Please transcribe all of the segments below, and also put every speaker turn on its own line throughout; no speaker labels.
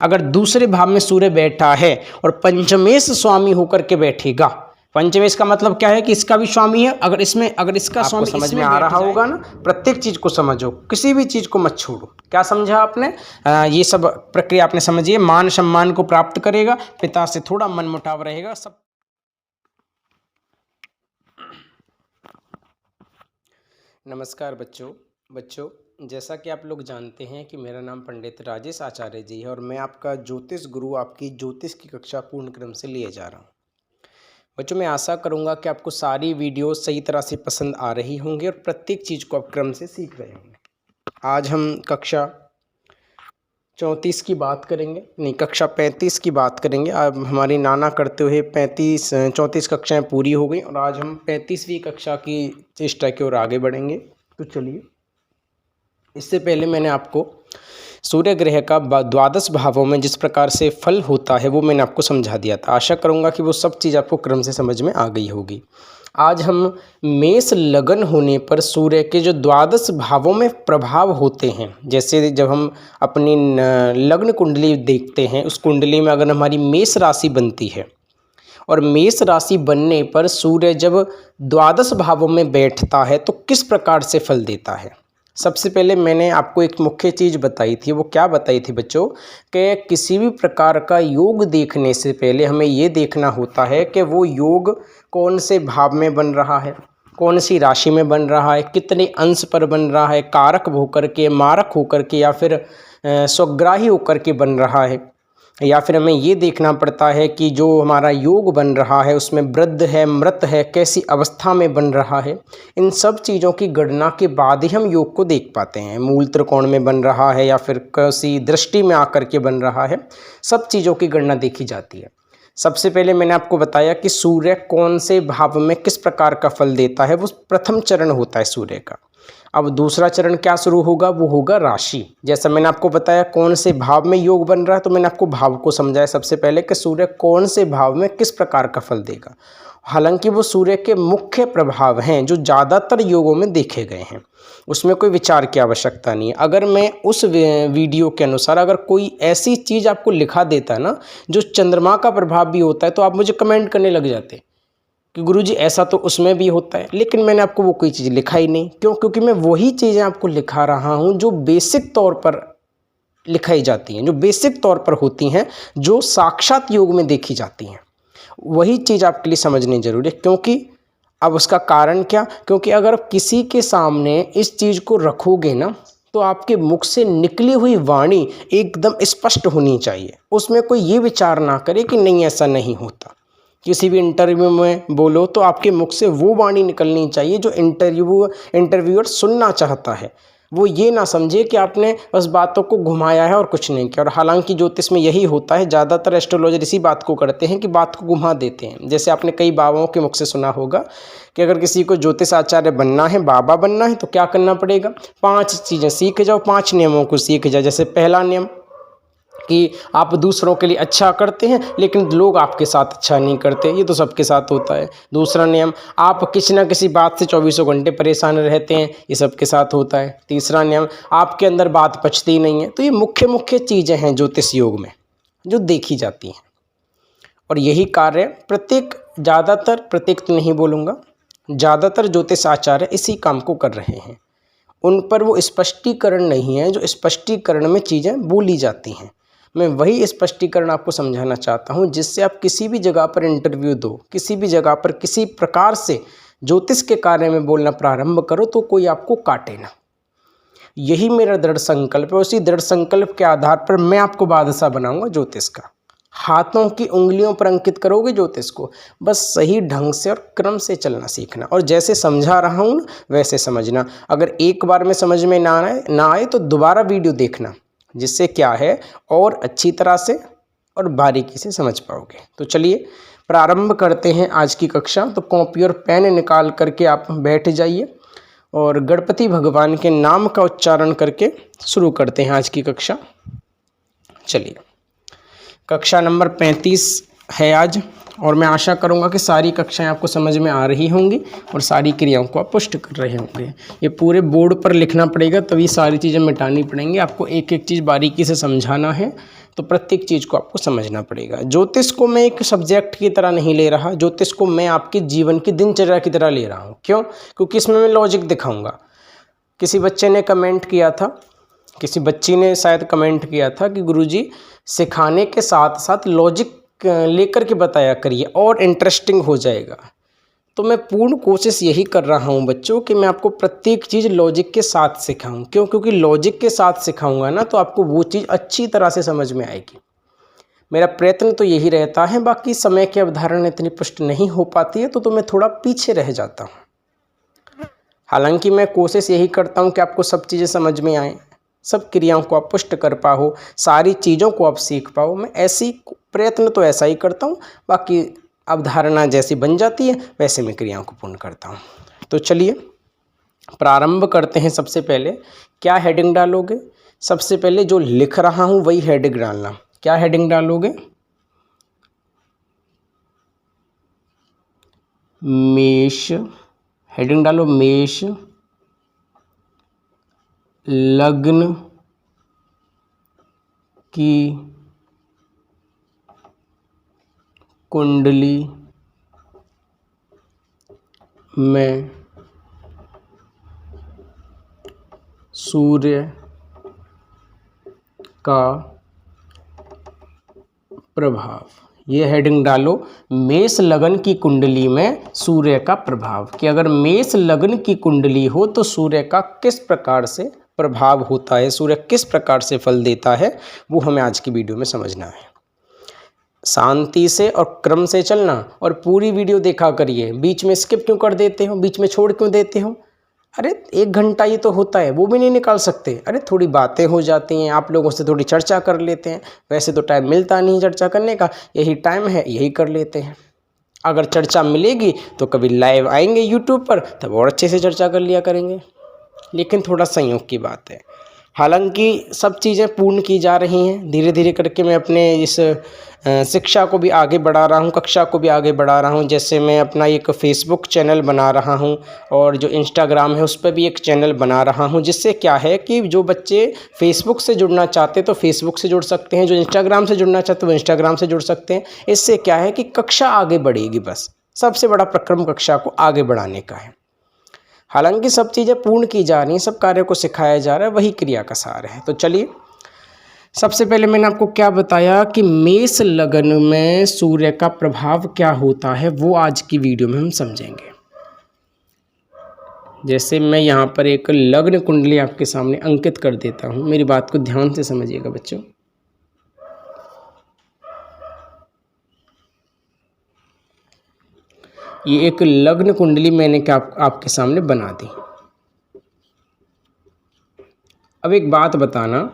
अगर दूसरे भाव में सूर्य बैठा है और पंचमेश स्वामी होकर के बैठेगा, पंचमेश का मतलब क्या है कि इसका भी स्वामी है, अगर इसका स्वामी समझ में आ रहा होगा ना, प्रत्येक चीज को समझो, किसी भी चीज को मत छोड़ो। क्या समझा आपने? ये सब प्रक्रिया आपने समझिए। मान सम्मान को प्राप्त करेगा, पिता से थोड़ा मनमुटाव रहेगा, सब। नमस्कार बच्चों, जैसा कि आप लोग जानते हैं कि मेरा नाम पंडित राजेश आचार्य जी है और मैं आपका ज्योतिष गुरु आपकी ज्योतिष की कक्षा पूर्ण क्रम से लिए जा रहा हूं। बच्चों, मैं आशा करूंगा कि आपको सारी वीडियो सही तरह से पसंद आ रही होंगी और प्रत्येक चीज़ को आप क्रम से सीख रहे होंगे। आज हम कक्षा 34 की बात करेंगे, नहीं कक्षा 35 की बात करेंगे। अब हमारी नाना करते हुए 34 कक्षाएं पूरी हो गई और आज हम 35वीं कक्षा की चेष्टा की ओर आगे बढ़ेंगे। तो चलिए, इससे पहले मैंने आपको सूर्य ग्रह का द्वादश भावों में जिस प्रकार से फल होता है वो मैंने आपको समझा दिया था। आशा करूंगा कि वो सब चीज़ आपको क्रम से समझ में आ गई होगी। आज हम मेष लगन होने पर सूर्य के जो द्वादश भावों में प्रभाव होते हैं, जैसे जब हम अपनी लग्न कुंडली देखते हैं, उस कुंडली में अगर हमारी मेष राशि बनती है और मेष राशि बनने पर सूर्य जब द्वादश भावों में बैठता है तो किस प्रकार से फल देता है। सबसे पहले मैंने आपको एक मुख्य चीज़ बताई थी। वो क्या बताई थी बच्चों? कि किसी भी प्रकार का योग देखने से पहले हमें ये देखना होता है कि वो योग कौन से भाव में बन रहा है, कौन सी राशि में बन रहा है, कितने अंश पर बन रहा है, कारक होकर के, मारक होकर के, या फिर स्वग्राही होकर के बन रहा है, या फिर हमें ये देखना पड़ता है कि जो हमारा योग बन रहा है उसमें वृद्ध है, मृत है, कैसी अवस्था में बन रहा है। इन सब चीज़ों की गणना के बाद ही हम योग को देख पाते हैं। मूल त्रिकोण में बन रहा है या फिर कैसी दृष्टि में आकर के बन रहा है, सब चीज़ों की गणना देखी जाती है। सबसे पहले मैंने आपको बताया कि सूर्य कौन से भाव में किस प्रकार का फल देता है, वो प्रथम चरण होता है सूर्य का। अब दूसरा चरण क्या शुरू होगा? वो होगा राशि। जैसा मैंने आपको बताया कौन से भाव में योग बन रहा है, तो मैंने आपको भाव को समझाया सबसे पहले कि सूर्य कौन से भाव में किस प्रकार का फल देगा। हालांकि वो सूर्य के मुख्य प्रभाव हैं जो ज़्यादातर योगों में देखे गए हैं, उसमें कोई विचार की आवश्यकता नहीं है। अगर मैं उस वीडियो के अनुसार अगर कोई ऐसी चीज़ आपको लिखा देता है ना जो चंद्रमा का प्रभाव भी होता है, तो आप मुझे कमेंट करने लग जाते कि गुरुजी ऐसा तो उसमें भी होता है। लेकिन मैंने आपको वो कोई चीज़ लिखा ही नहीं। क्यों? क्योंकि मैं वही चीज़ें आपको लिखा रहा हूँ जो बेसिक तौर पर लिखाई जाती हैं, जो बेसिक तौर पर होती हैं, जो साक्षात योग में देखी जाती हैं। वही चीज़ आपके लिए समझनी जरूरी है। क्योंकि अब उसका कारण क्या? क्योंकि अगर किसी के सामने इस चीज़ को रखोगे ना, तो आपके मुख से निकली हुई वाणी एकदम स्पष्ट होनी चाहिए। उसमें कोई ये विचार ना करे कि नहीं ऐसा नहीं होता। किसी भी इंटरव्यू में बोलो तो आपके मुख से वो वाणी निकलनी चाहिए जो इंटरव्यूअर सुनना चाहता है। वो ये ना समझे कि आपने बस बातों को घुमाया है और कुछ नहीं किया। और हालांकि ज्योतिष में यही होता है, ज़्यादातर एस्ट्रोलॉजर इसी बात को करते हैं कि बात को घुमा देते हैं। जैसे आपने कई बाबाओं के मुख से सुना होगा कि अगर किसी को ज्योतिष आचार्य बनना है, बाबा बनना है, तो क्या करना पड़ेगा? 5 चीज़ें सीख जाओ, 5 नियमों को सीख जाओ। जैसे पहला नियम कि आप दूसरों के लिए अच्छा करते हैं लेकिन लोग आपके साथ अच्छा नहीं करते, ये तो सबके साथ होता है। दूसरा नियम, आप किसी ना किसी बात से 24 घंटे परेशान रहते हैं, ये सबके साथ होता है। तीसरा नियम, आपके अंदर बात पचती नहीं है। तो ये मुख्य चीज़ें हैं ज्योतिष योग में जो देखी जाती हैं। और यही कार्य ज़्यादातर, प्रत्येक तो नहीं बोलूँगा, ज़्यादातर ज्योतिष आचार्य इसी काम को कर रहे हैं। उन पर वो स्पष्टीकरण नहीं है जो स्पष्टीकरण में चीज़ें बोली जाती हैं। मैं वही स्पष्टीकरण आपको समझाना चाहता हूँ जिससे आप किसी भी जगह पर इंटरव्यू दो, किसी भी जगह पर किसी प्रकार से ज्योतिष के बारे में बोलना प्रारंभ करो तो कोई आपको काटे ना। यही मेरा दृढ़ संकल्प है। उसी दृढ़ संकल्प के आधार पर मैं आपको बादशाह बनाऊंगा ज्योतिष का। हाथों की उंगलियों पर अंकित करोगे ज्योतिष को, बस सही ढंग से और क्रम से चलना सीखना। और जैसे समझा रहा हूँ वैसे समझना। अगर एक बार में समझ में ना आए तो दोबारा वीडियो देखना, जिससे क्या है और अच्छी तरह से और बारीकी से समझ पाओगे। तो चलिए प्रारंभ करते हैं आज की कक्षा। तो कॉपी और पेन निकाल करके आप बैठ जाइए और गणपति भगवान के नाम का उच्चारण करके शुरू करते हैं आज की कक्षा। चलिए, कक्षा नंबर 35 है आज और मैं आशा करूंगा कि सारी कक्षाएं आपको समझ में आ रही होंगी और सारी क्रियाओं को आप पुष्ट कर रहे होंगे। ये पूरे बोर्ड पर लिखना पड़ेगा, तभी सारी चीज़ें मिटानी पड़ेंगी। आपको एक एक चीज़ बारीकी से समझाना है। तो प्रत्येक चीज़ को आपको समझना पड़ेगा। ज्योतिष को मैं एक सब्जेक्ट की तरह नहीं ले रहा, ज्योतिष को मैं आपके जीवन की दिनचर्या की तरह ले रहा हूँ। क्यों? क्योंकि इसमें मैं लॉजिक दिखाऊंगा। किसी बच्चे ने कमेंट किया था, किसी बच्ची ने शायद कमेंट किया था कि गुरुजी सिखाने के साथ साथ लॉजिक लेकर के बताया करिए और इंटरेस्टिंग हो जाएगा। तो मैं पूर्ण कोशिश यही कर रहा हूं बच्चों कि मैं आपको प्रत्येक चीज़ लॉजिक के साथ सिखाऊं। क्यों? क्योंकि लॉजिक के साथ सिखाऊंगा ना तो आपको वो चीज़ अच्छी तरह से समझ में आएगी। मेरा प्रयत्न तो यही रहता है, बाकी समय की अवधारणा इतनी पुष्ट नहीं हो पाती है तो मैं थोड़ा पीछे रह जाता हूँ। हालांकि मैं कोशिश यही करता हूँ कि आपको सब चीज़ें समझ में आएँ, सब क्रियाओं को आप पुष्ट कर पाओ, सारी चीज़ों को आप सीख पाओ। मैं ऐसी प्रयत्न तो ऐसा ही करता हूँ, बाकी अवधारणा जैसी बन जाती है वैसे मैं क्रियाओं को पूर्ण करता हूँ। तो चलिए प्रारंभ करते हैं। सबसे पहले क्या हेडिंग डालोगे? सबसे पहले जो लिख रहा हूँ वही हेडिंग डालना। क्या हेडिंग डालोगे? मेष, हेडिंग डालो मेष लग्न की कुंडली में सूर्य का प्रभाव। ये हेडिंग डालो, मेष लगन की कुंडली में सूर्य का प्रभाव। कि अगर मेष लगन की कुंडली हो तो सूर्य का किस प्रकार से प्रभाव होता है, सूर्य किस प्रकार से फल देता है, वो हमें आज की वीडियो में समझना है। शांति से और क्रम से चलना और पूरी वीडियो देखा करिए। बीच में स्किप क्यों कर देते हो, बीच में छोड़ क्यों देते हो? अरे 1 घंटा ही तो होता है, वो भी नहीं निकाल सकते? अरे थोड़ी बातें हो जाती हैं, आप लोगों से थोड़ी चर्चा कर लेते हैं। वैसे तो टाइम मिलता नहीं चर्चा करने का, यही टाइम है, यही कर लेते हैं। अगर चर्चा मिलेगी तो कभी लाइव आएंगे यूट्यूब पर, तब और अच्छे से चर्चा कर लिया करेंगे। लेकिन थोड़ा संयोग की बात है। हालांकि सब चीज़ें पूर्ण की जा रही हैं, धीरे धीरे करके मैं अपने इस शिक्षा को भी आगे बढ़ा रहा हूँ, कक्षा को भी आगे बढ़ा रहा हूँ। जैसे मैं अपना एक फेसबुक चैनल बना रहा हूँ और जो इंस्टाग्राम है उस पर भी एक चैनल बना रहा हूँ, जिससे क्या है कि जो बच्चे फेसबुक से जुड़ना चाहते तो फेसबुक से जुड़ सकते हैं, जो इंस्टाग्राम से जुड़ना चाहते वो इंस्टाग्राम से जुड़ सकते हैं। इससे क्या है कि कक्षा आगे बढ़ेगी, बस सबसे बड़ा प्रक्रम कक्षा को आगे बढ़ाने का है। हालांकि सब चीज़ें पूर्ण की जा रही हैं, सब कार्यों को सिखाया जा रहा है, वही क्रिया का सार है। तो चलिए सबसे पहले मैंने आपको क्या बताया कि मेष लगन में सूर्य का प्रभाव क्या होता है, वो आज की वीडियो में हम समझेंगे। जैसे मैं यहाँ पर एक लग्न कुंडली आपके सामने अंकित कर देता हूँ, मेरी बात को ध्यान से समझिएगा बच्चों। ये एक लग्न कुंडली मैंने क्या आपके सामने बना दी। अब एक बात बताना,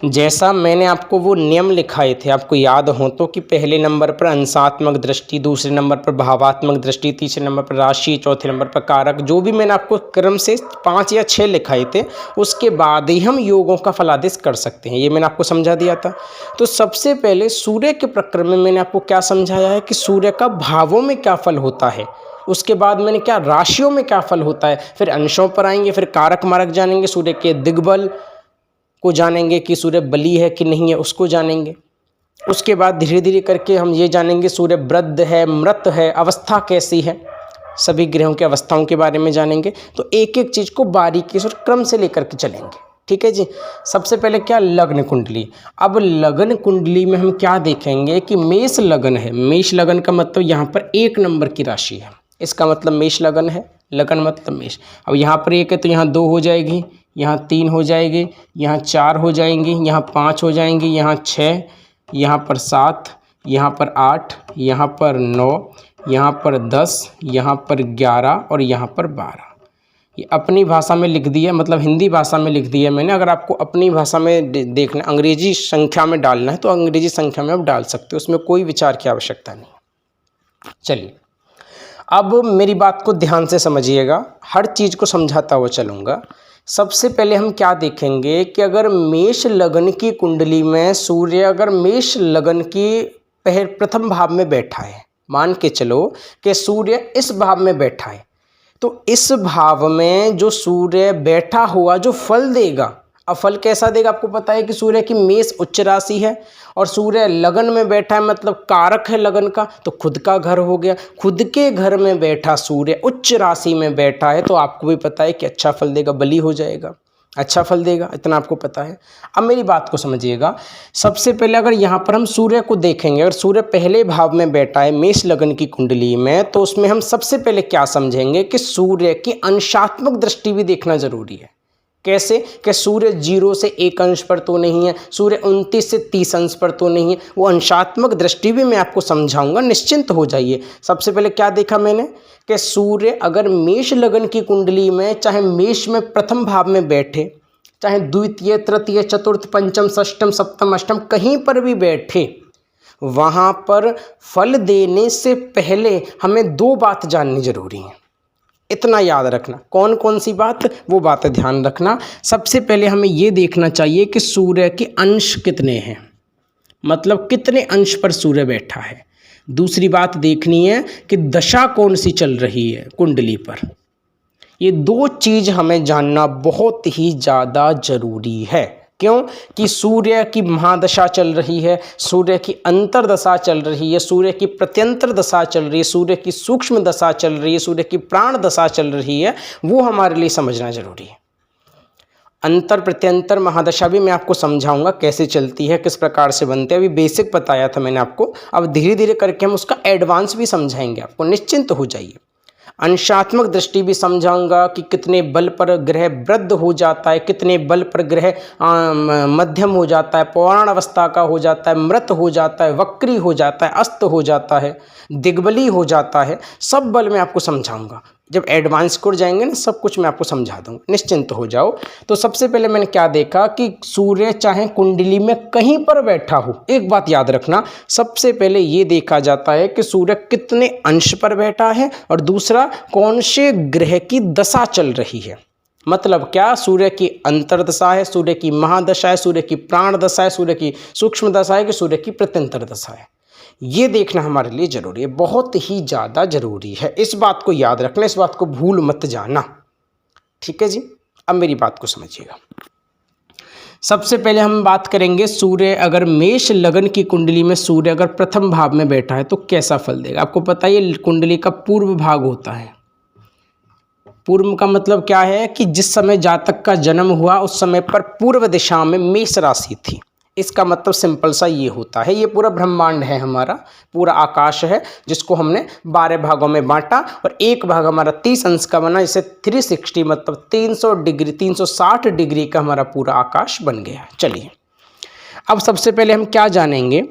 जैसा मैंने आपको वो नियम लिखाए थे, आपको याद हो तो, कि पहले नंबर पर अंशात्मक दृष्टि, दूसरे नंबर पर भावात्मक दृष्टि, तीसरे नंबर पर राशि, चौथे नंबर पर कारक, जो भी मैंने आपको क्रम से 5 या 6 लिखाए थे, उसके बाद ही हम योगों का फलादेश कर सकते हैं। ये मैंने आपको समझा दिया था। तो सबसे पहले सूर्य के प्रक्रम में मैंने आपको क्या समझाया है कि सूर्य का भावों में क्या फल होता है, उसके बाद मैंने क्या राशियों में क्या फल होता है, फिर अंशों पर आएंगे, फिर कारक मारक जानेंगे, सूर्य के दिग्बल को जानेंगे कि सूर्य बली है कि नहीं है, उसको जानेंगे। उसके बाद धीरे धीरे करके हम ये जानेंगे सूर्य वृद्ध है, मृत है, अवस्था कैसी है, सभी ग्रहों की अवस्थाओं के बारे में जानेंगे। तो एक एक चीज़ को बारीकी से क्रम से लेकर के चलेंगे। ठीक है जी। सबसे पहले क्या, लग्न कुंडली। अब लग्न कुंडली में हम क्या देखेंगे कि मेष लगन है। मेष लगन का मतलब यहाँ पर 1 नंबर की राशि है, इसका मतलब मेष लगन है। लगन मतलब मेष। अब यहाँ पर 1 है तो यहाँ 2 हो जाएगी, यहाँ 3 हो जाएगी, यहाँ 4 हो जाएंगी, यहाँ 5 हो जाएंगी, यहाँ 6, यहाँ पर 7, यहाँ पर 8, यहाँ पर 9, यहाँ पर 10, यहाँ पर 11 और यहाँ पर 12। ये अपनी भाषा में लिख दिया, मतलब हिंदी भाषा में लिख दिया मैंने। अगर आपको अपनी भाषा में देखना, अंग्रेजी संख्या में डालना है तो अंग्रेजी संख्या में आप डाल सकते हो, उसमें कोई विचार की आवश्यकता नहीं। चलिए अब मेरी बात को ध्यान से समझिएगा, हर चीज़ को समझाता हुआ चलूँगा। सबसे पहले हम क्या देखेंगे कि अगर मेष लगन की कुंडली में सूर्य अगर मेष लगन की प्रथम भाव में बैठा है, मान के चलो कि सूर्य इस भाव में बैठा है, तो इस भाव में जो सूर्य बैठा हुआ जो फल देगा, अब फल कैसा देगा? आपको पता है कि सूर्य की मेष उच्च राशि है और सूर्य लगन में बैठा है, मतलब कारक है लगन का, तो खुद का घर हो गया। खुद के घर में बैठा सूर्य उच्च राशि में बैठा है तो आपको भी पता है कि अच्छा फल देगा, बली हो जाएगा, अच्छा फल देगा, इतना आपको पता है। अब मेरी बात को समझिएगा। सबसे पहले अगर यहाँ पर हम सूर्य को देखेंगे, अगर सूर्य पहले भाव में बैठा है मेष लगन की कुंडली में, तो उसमें हम सबसे पहले क्या समझेंगे कि सूर्य की अंशात्मक दृष्टि भी देखना जरूरी है। कैसे? कि सूर्य 0 से 1 अंश पर तो नहीं है, सूर्य 29 से 30 अंश पर तो नहीं है, वो अंशात्मक दृष्टि भी मैं आपको समझाऊंगा, निश्चिंत हो जाइए। सबसे पहले क्या देखा मैंने कि सूर्य अगर मेष लगन की कुंडली में, चाहे मेष में प्रथम भाव में बैठे, चाहे द्वितीय, तृतीय, चतुर्थ, पंचम, षष्टम, सप्तम, अष्टम कहीं पर भी बैठे, वहाँ पर फल देने से पहले हमें 2 बात जाननी जरूरी है। इतना याद रखना। कौन कौन सी बात? वो बातें ध्यान रखना। सबसे पहले हमें ये देखना चाहिए कि सूर्य के अंश कितने हैं, मतलब कितने अंश पर सूर्य बैठा है। दूसरी बात देखनी है कि दशा कौन सी चल रही है कुंडली पर। ये 2 चीज़ हमें जानना बहुत ही ज़्यादा जरूरी है। क्यों? कि सूर्य की महादशा चल रही है, सूर्य की अंतरदशा चल रही है, सूर्य की प्रत्यंतर दशा चल रही है, सूर्य की सूक्ष्म दशा चल रही है, सूर्य की प्राण दशा चल रही है, वो हमारे लिए समझना जरूरी है। अंतर प्रत्यंतर महादशा भी मैं आपको समझाऊंगा कैसे चलती है, किस प्रकार से बनते हैं। अभी बेसिक बताया था मैंने आपको, अब धीरे धीरे करके हम उसका एडवांस भी समझाएंगे आपको, निश्चिंत हो जाइए। अंशात्मक दृष्टि भी समझाऊंगा कि कितने बल पर ग्रह वृद्ध हो जाता है, कितने बल पर ग्रह मध्यम हो जाता है, पौराण अवस्था का हो जाता है, मृत हो जाता है, वक्री हो जाता है, अस्त हो जाता है, दिग्बली हो जाता है। सब बल मैं आपको समझाऊंगा। जब एडवांस कोर्स जाएंगे ना, सब कुछ मैं आपको समझा दूंगा, निश्चिंत हो जाओ। तो सबसे पहले मैंने क्या देखा कि सूर्य चाहे कुंडली में कहीं पर बैठा हो, एक बात याद रखना, सबसे पहले ये देखा जाता है कि सूर्य कितने अंश पर बैठा है और दूसरा कौन से ग्रह की दशा चल रही है। मतलब क्या? सूर्य की अंतरदशा है, सूर्य की महादशा है, सूर्य की प्राण दशा है, सूर्य की सूक्ष्म दशा है कि सूर्य की प्रत्यंतर दशा है। ये देखना हमारे लिए जरूरी है, बहुत ही ज़्यादा जरूरी है। इस बात को याद रखना, इस बात को भूल मत जाना। ठीक है जी। अब मेरी बात को समझिएगा। सबसे पहले हम बात करेंगे, सूर्य अगर मेष लगन की कुंडली में सूर्य अगर प्रथम भाव में बैठा है तो कैसा फल देगा। आपको पता है ये कुंडली का पूर्व भाग होता है। पूर्व का मतलब क्या है कि जिस समय जातक का जन्म हुआ उस समय पर पूर्व दिशा में मेष राशि थी। इसका मतलब सिंपल सा ये होता है, ये पूरा ब्रह्मांड है हमारा, पूरा आकाश है, जिसको हमने 12 भागों में बांटा और एक भाग हमारा 30 अंश का बना, जिसे 360 मतलब 300 डिग्री 360 डिग्री का हमारा पूरा आकाश बन गया। चलिए अब सबसे पहले हम क्या जानेंगे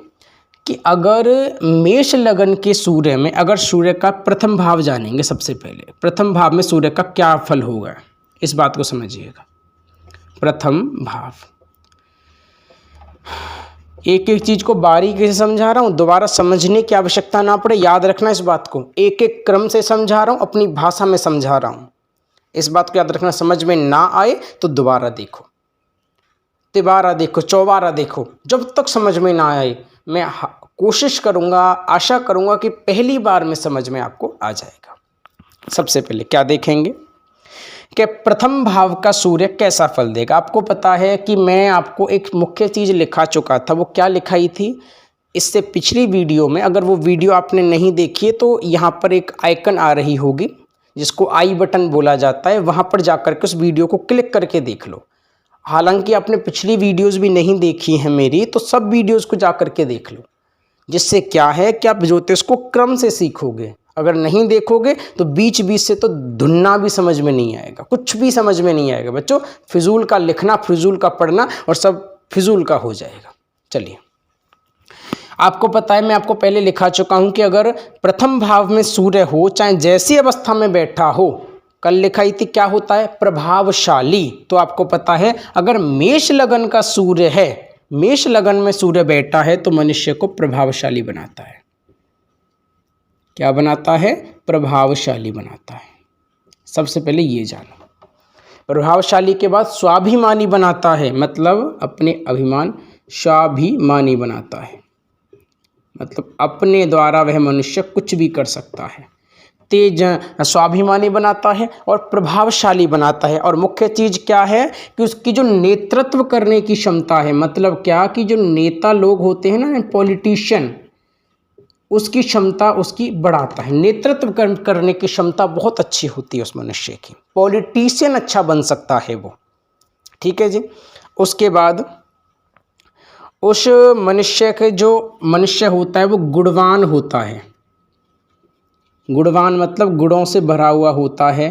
कि अगर मेष लगन के सूर्य में, अगर सूर्य का प्रथम भाव जानेंगे। सबसे पहले प्रथम भाव में सूर्य का क्या फल होगा, इस बात को समझिएगा। प्रथम भाव, एक एक चीज को बारीकी से समझा रहा हूं, दोबारा समझने की आवश्यकता ना पड़े, याद रखना इस बात को। एक एक क्रम से समझा रहा हूं, अपनी भाषा में समझा रहा हूं, इस बात को याद रखना। समझ में ना आए तो दोबारा देखो, तिबारा देखो, चौबारा देखो, जब तक समझ में ना आए मैं कोशिश करूंगा, आशा करूंगा कि पहली बार में समझ में आपको आ जाएगा। सबसे पहले क्या देखेंगे कि प्रथम भाव का सूर्य कैसा फल देगा। आपको पता है कि मैं आपको एक मुख्य चीज़ लिखा चुका था, वो क्या लिखाई थी इससे पिछली वीडियो में। अगर वो वीडियो आपने नहीं देखी है तो यहाँ पर एक आइकन आ रही होगी जिसको आई बटन बोला जाता है, वहाँ पर जाकर के उस वीडियो को क्लिक करके देख लो। हालांकि आपने पिछली वीडियोज़ भी नहीं देखी हैं मेरी, तो सब वीडियोज़ को जा के देख लो, जिससे क्या है कि आप ज्योतिष को क्रम से सीखोगे। अगर नहीं देखोगे तो बीच बीच से तो धुनना भी समझ में नहीं आएगा, कुछ भी समझ में नहीं आएगा बच्चों। फिजूल का लिखना, फिजूल का पढ़ना और सब फिजूल का हो जाएगा। चलिए आपको पता है, मैं आपको पहले लिखा चुका हूं कि अगर प्रथम भाव में सूर्य हो, चाहे जैसी अवस्था में बैठा हो, कल लिखाई थी क्या होता है, प्रभावशाली। तो आपको पता है अगर मेष लगन का सूर्य है, मेष लगन में सूर्य बैठा है तो मनुष्य को प्रभावशाली बनाता है। क्या बनाता है? प्रभावशाली बनाता है। सबसे पहले ये जानो। प्रभावशाली के बाद स्वाभिमानी बनाता है, मतलब अपने अभिमान, स्वाभिमानी बनाता है, मतलब अपने द्वारा वह मनुष्य कुछ भी कर सकता है। तेज स्वाभिमानी बनाता है और प्रभावशाली बनाता है। और मुख्य चीज़ क्या है कि उसकी जो नेतृत्व करने की क्षमता है, मतलब क्या कि जो नेता लोग होते हैं ना, पॉलिटिशियन, उसकी क्षमता उसकी बढ़ाता है। नेतृत्व करने की क्षमता बहुत अच्छी होती है उस मनुष्य की, पॉलिटिशियन अच्छा बन सकता है वो। ठीक है जी। उसके बाद उस मनुष्य के जो मनुष्य होता है वो गुणवान होता है। गुणवान मतलब गुणों से भरा हुआ होता है,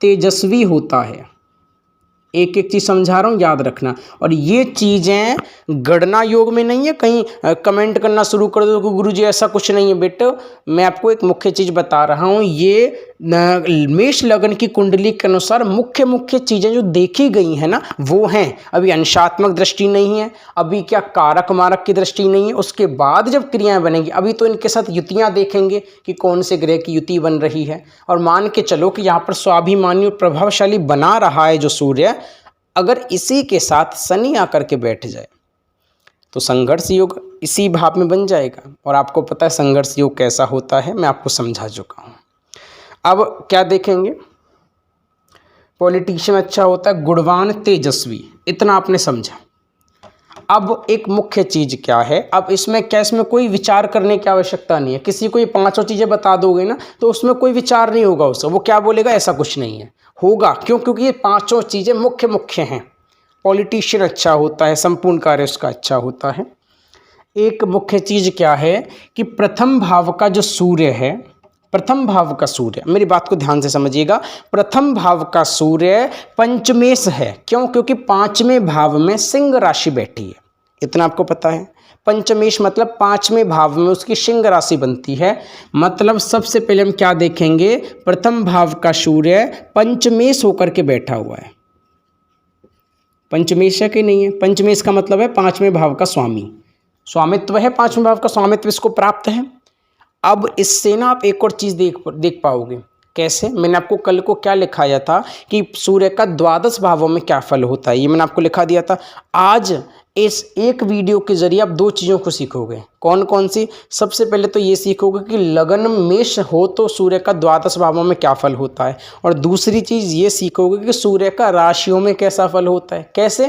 तेजस्वी होता है। एक एक चीज़ समझा रहा हूँ, याद रखना। और ये चीज़ें गणना योग में नहीं है, कहीं कमेंट करना शुरू कर दो कि गुरुजी ऐसा कुछ नहीं है। बेटे मैं आपको एक मुख्य चीज़ बता रहा हूँ, ये मेष लगन की कुंडली के अनुसार मुख्य मुख्य चीज़ें जो देखी गई हैं ना वो हैं। अभी अंशात्मक दृष्टि नहीं है, अभी क्या कारक मारक की दृष्टि नहीं है, उसके बाद जब क्रियाएं बनेंगी। अभी तो इनके साथ युतियाँ देखेंगे कि कौन से ग्रह की युति बन रही है। और मान के चलो कि यहाँ पर स्वाभिमानी और प्रभावशाली बना रहा है जो सूर्य, अगर इसी के साथ शनि आकर के बैठ जाए तो संघर्ष योग इसी भाव में बन जाएगा। और आपको पता है संघर्ष योग कैसा होता है, मैं आपको समझा चुका हूँ। अब क्या देखेंगे, पॉलिटिशियन अच्छा होता है, गुणवान, तेजस्वी, इतना आपने समझा। अब एक मुख्य चीज़ क्या है, अब इसमें क्या, इसमें कोई विचार करने की आवश्यकता नहीं है। किसी को ये पांचों चीज़ें बता दोगे ना तो उसमें कोई विचार नहीं होगा उसका, वो क्या बोलेगा ऐसा कुछ नहीं है, होगा। क्यों? क्योंकि ये पांचों चीज़ें मुख्य मुख्य हैं। पॉलिटिशियन अच्छा होता है, संपूर्ण कार्य उसका अच्छा होता है। एक मुख्य चीज़ क्या है कि प्रथम भाव का जो सूर्य है, प्रथम भाव का सूर्य, मेरी बात को ध्यान से समझिएगा, प्रथम भाव का सूर्य पंचमेश है। क्यों? क्योंकि पांचवें भाव में सिंह राशि बैठी है, इतना आपको पता है। पंचमेश मतलब पांचवें भाव में उसकी सिंह राशि बनती है। मतलब सबसे पहले हम क्या देखेंगे, प्रथम भाव का सूर्य पंचमेश होकर के बैठा हुआ है। पंचमेश है कि नहीं है? पंचमेश का मतलब है पांचवें भाव का स्वामी, स्वामित्व है, पांचवें भाव का स्वामित्व इसको प्राप्त है। अब इससे ना आप एक और चीज़ देख पाओगे। कैसे? मैंने आपको कल को क्या लिखाया था कि सूर्य का द्वादश भावों में क्या फल होता है, ये मैंने आपको लिखा दिया था। आज इस एक वीडियो के जरिए आप दो चीज़ों को सीखोगे। कौन कौन सी? सबसे पहले तो ये सीखोगे कि लगन मेष हो तो सूर्य का द्वादश भावों में क्या फल होता है, और दूसरी चीज़ ये सीखोगे कि सूर्य का राशियों में कैसा फल होता है। कैसे?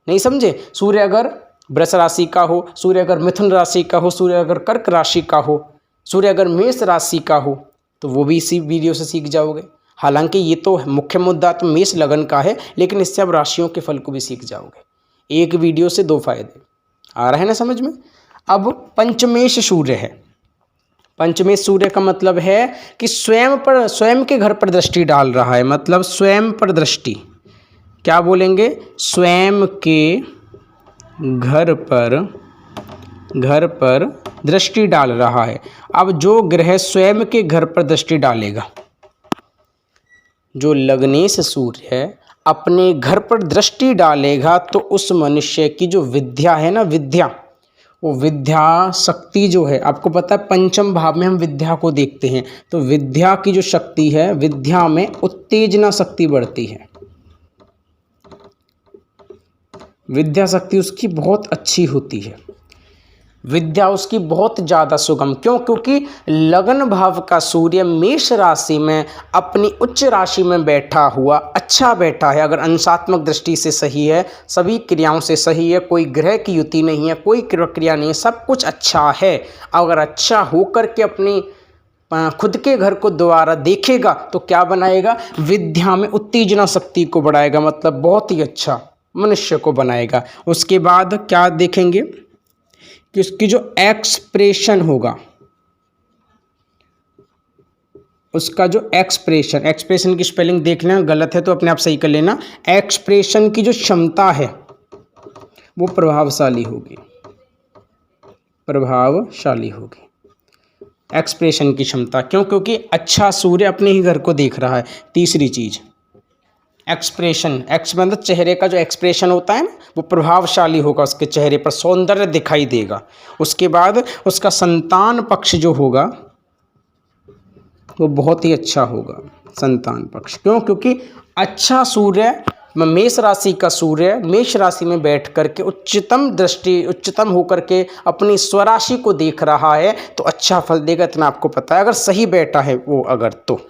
नहीं समझे? सूर्य अगर वृष राशि का हो, सूर्य अगर मिथुन राशि का हो, सूर्य अगर कर्क राशि का हो, सूर्य अगर मेष राशि का हो, तो वो भी इसी वीडियो से सीख जाओगे। हालांकि ये तो मुख्य मुद्दा तो मेष लगन का है, लेकिन इससे आप राशियों के फल को भी सीख जाओगे। एक वीडियो से दो फायदे। आ रहे हैं ना समझ में? अब पंचमेश सूर्य है। पंचमेश सूर्य का मतलब है कि स्वयं के घर पर दृष्टि डाल रहा है, मतलब स्वयं पर दृष्टि। क्या बोलेंगे? स्वयं के घर पर दृष्टि डाल रहा है। अब जो ग्रह स्वयं के घर पर दृष्टि डालेगा, जो लग्नेश सूर्य है अपने घर पर दृष्टि डालेगा, तो उस मनुष्य की जो विद्या है ना, विद्या, वो विद्या शक्ति जो है, आपको पता है पंचम भाव में हम विद्या को देखते हैं, तो विद्या की जो शक्ति है, विद्या में उत्तेजना शक्ति बढ़ती है। विद्या शक्ति उसकी बहुत अच्छी होती है, विद्या उसकी बहुत ज़्यादा सुगम। क्यों? क्योंकि लगन भाव का सूर्य मेष राशि में अपनी उच्च राशि में बैठा हुआ अच्छा बैठा है। अगर अंशात्मक दृष्टि से सही है, सभी क्रियाओं से सही है, कोई ग्रह की युति नहीं है, कोई क्रिया नहीं है, सब कुछ अच्छा है। अगर अच्छा होकर के अपनी खुद के घर को दोबारा देखेगा तो क्या बनाएगा? विद्या में उत्तेजना शक्ति को बढ़ाएगा, मतलब बहुत ही अच्छा मनुष्य को बनाएगा। उसके बाद क्या देखेंगे कि उसकी जो एक्सप्रेशन होगा, उसका जो एक्सप्रेशन की स्पेलिंग देख लेना, गलत है तो अपने आप सही कर लेना। एक्सप्रेशन की जो क्षमता है वो प्रभावशाली होगी, एक्सप्रेशन की क्षमता। क्यों? क्योंकि अच्छा सूर्य अपने ही घर को देख रहा है। तीसरी चीज एक्सप्रेशन, मतलब चेहरे का जो एक्सप्रेशन होता है ना, वो प्रभावशाली होगा, उसके चेहरे पर सौंदर्य दिखाई देगा। उसके बाद उसका संतान पक्ष जो होगा वो बहुत ही अच्छा होगा, संतान पक्ष। क्यों? क्योंकि अच्छा सूर्य मेष राशि का सूर्य मेष राशि में बैठ करके उच्चतम होकर के अपनी स्वराशि को देख रहा है तो अच्छा फल देगा, इतना आपको पता है, अगर सही बैठा है वो अगर तो।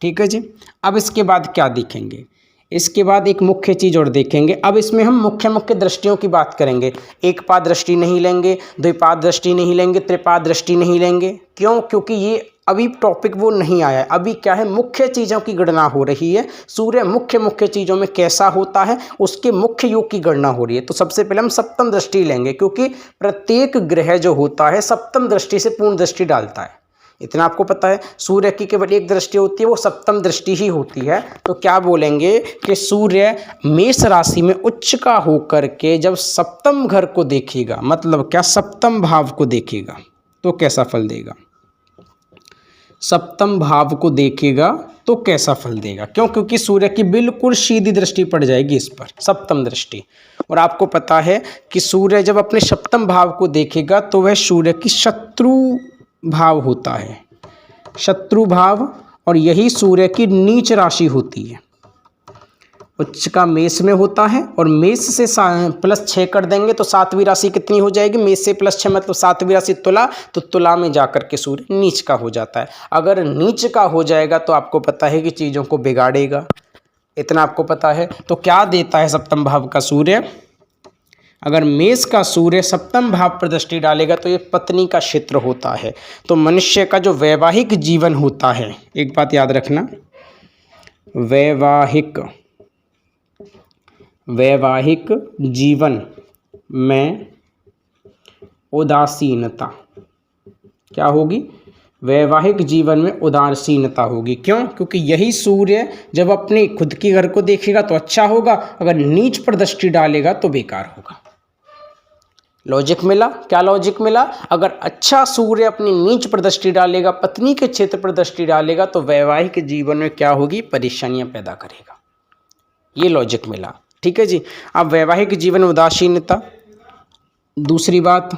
ठीक है जी। अब इसके बाद क्या देखेंगे, इसके बाद एक मुख्य चीज़ और देखेंगे। अब इसमें हम मुख्य मुख्य दृष्टियों की बात करेंगे। एक पाद दृष्टि नहीं लेंगे, द्विपाद दृष्टि नहीं लेंगे, त्रिपाद दृष्टि नहीं लेंगे। क्यों? क्योंकि ये अभी टॉपिक वो नहीं आया है। अभी क्या है, मुख्य चीज़ों की गणना हो रही है। सूर्य मुख्य चीज़ों में कैसा होता है उसके मुख्य योग की गणना हो रही है। तो सबसे पहले हम सप्तम दृष्टि लेंगे, क्योंकि प्रत्येक ग्रह जो होता है सप्तम दृष्टि से पूर्ण दृष्टि डालता है, इतना आपको पता है। सूर्य की केवल एक दृष्टि होती है, वो सप्तम दृष्टि ही होती है। तो क्या बोलेंगे कि सूर्य मेष राशि में उच्च का होकर के जब सप्तम घर को देखेगा, मतलब क्या, सप्तम भाव को देखेगा तो कैसा फल देगा। सप्तम भाव को देखेगा तो कैसा फल देगा। क्यों? क्योंकि सूर्य की बिल्कुल सीधी दृष्टि पड़ जाएगी इस पर, सप्तम दृष्टि। और आपको पता है कि सूर्य जब अपने सप्तम भाव को देखेगा तो वह सूर्य की शत्रु भाव होता है, शत्रु भाव, और यही सूर्य की नीच राशि होती है। उच्च का मेष में होता है और मेष से +6 कर देंगे तो 7वीं राशि कितनी हो जाएगी, मेष से +6 मतलब 7वीं राशि तुला, तो तुला में जाकर के सूर्य नीच का हो जाता है। अगर नीच का हो जाएगा तो आपको पता है कि चीज़ों को बिगाड़ेगा, इतना आपको पता है। तो क्या देता है सप्तम भाव का सूर्य, अगर मेष का सूर्य सप्तम भाव पर दृष्टि डालेगा तो ये पत्नी का क्षेत्र होता है। तो मनुष्य का जो वैवाहिक जीवन होता है, एक बात याद रखना, वैवाहिक जीवन में उदासीनता क्या होगी, वैवाहिक जीवन में उदासीनता होगी। क्यों? क्योंकि यही सूर्य जब अपने खुद के घर को देखेगा तो अच्छा होगा, अगर नीच पर दृष्टि डालेगा तो बेकार होगा। लॉजिक मिला? क्या लॉजिक मिला? अगर अच्छा सूर्य अपनी नीच पर दृष्टि डालेगा, पत्नी के क्षेत्र पर दृष्टि डालेगा तो वैवाहिक जीवन में क्या होगी, परेशानियां पैदा करेगा। ये लॉजिक मिला। ठीक है जी। अब वैवाहिक जीवन में उदासीनता। दूसरी बात,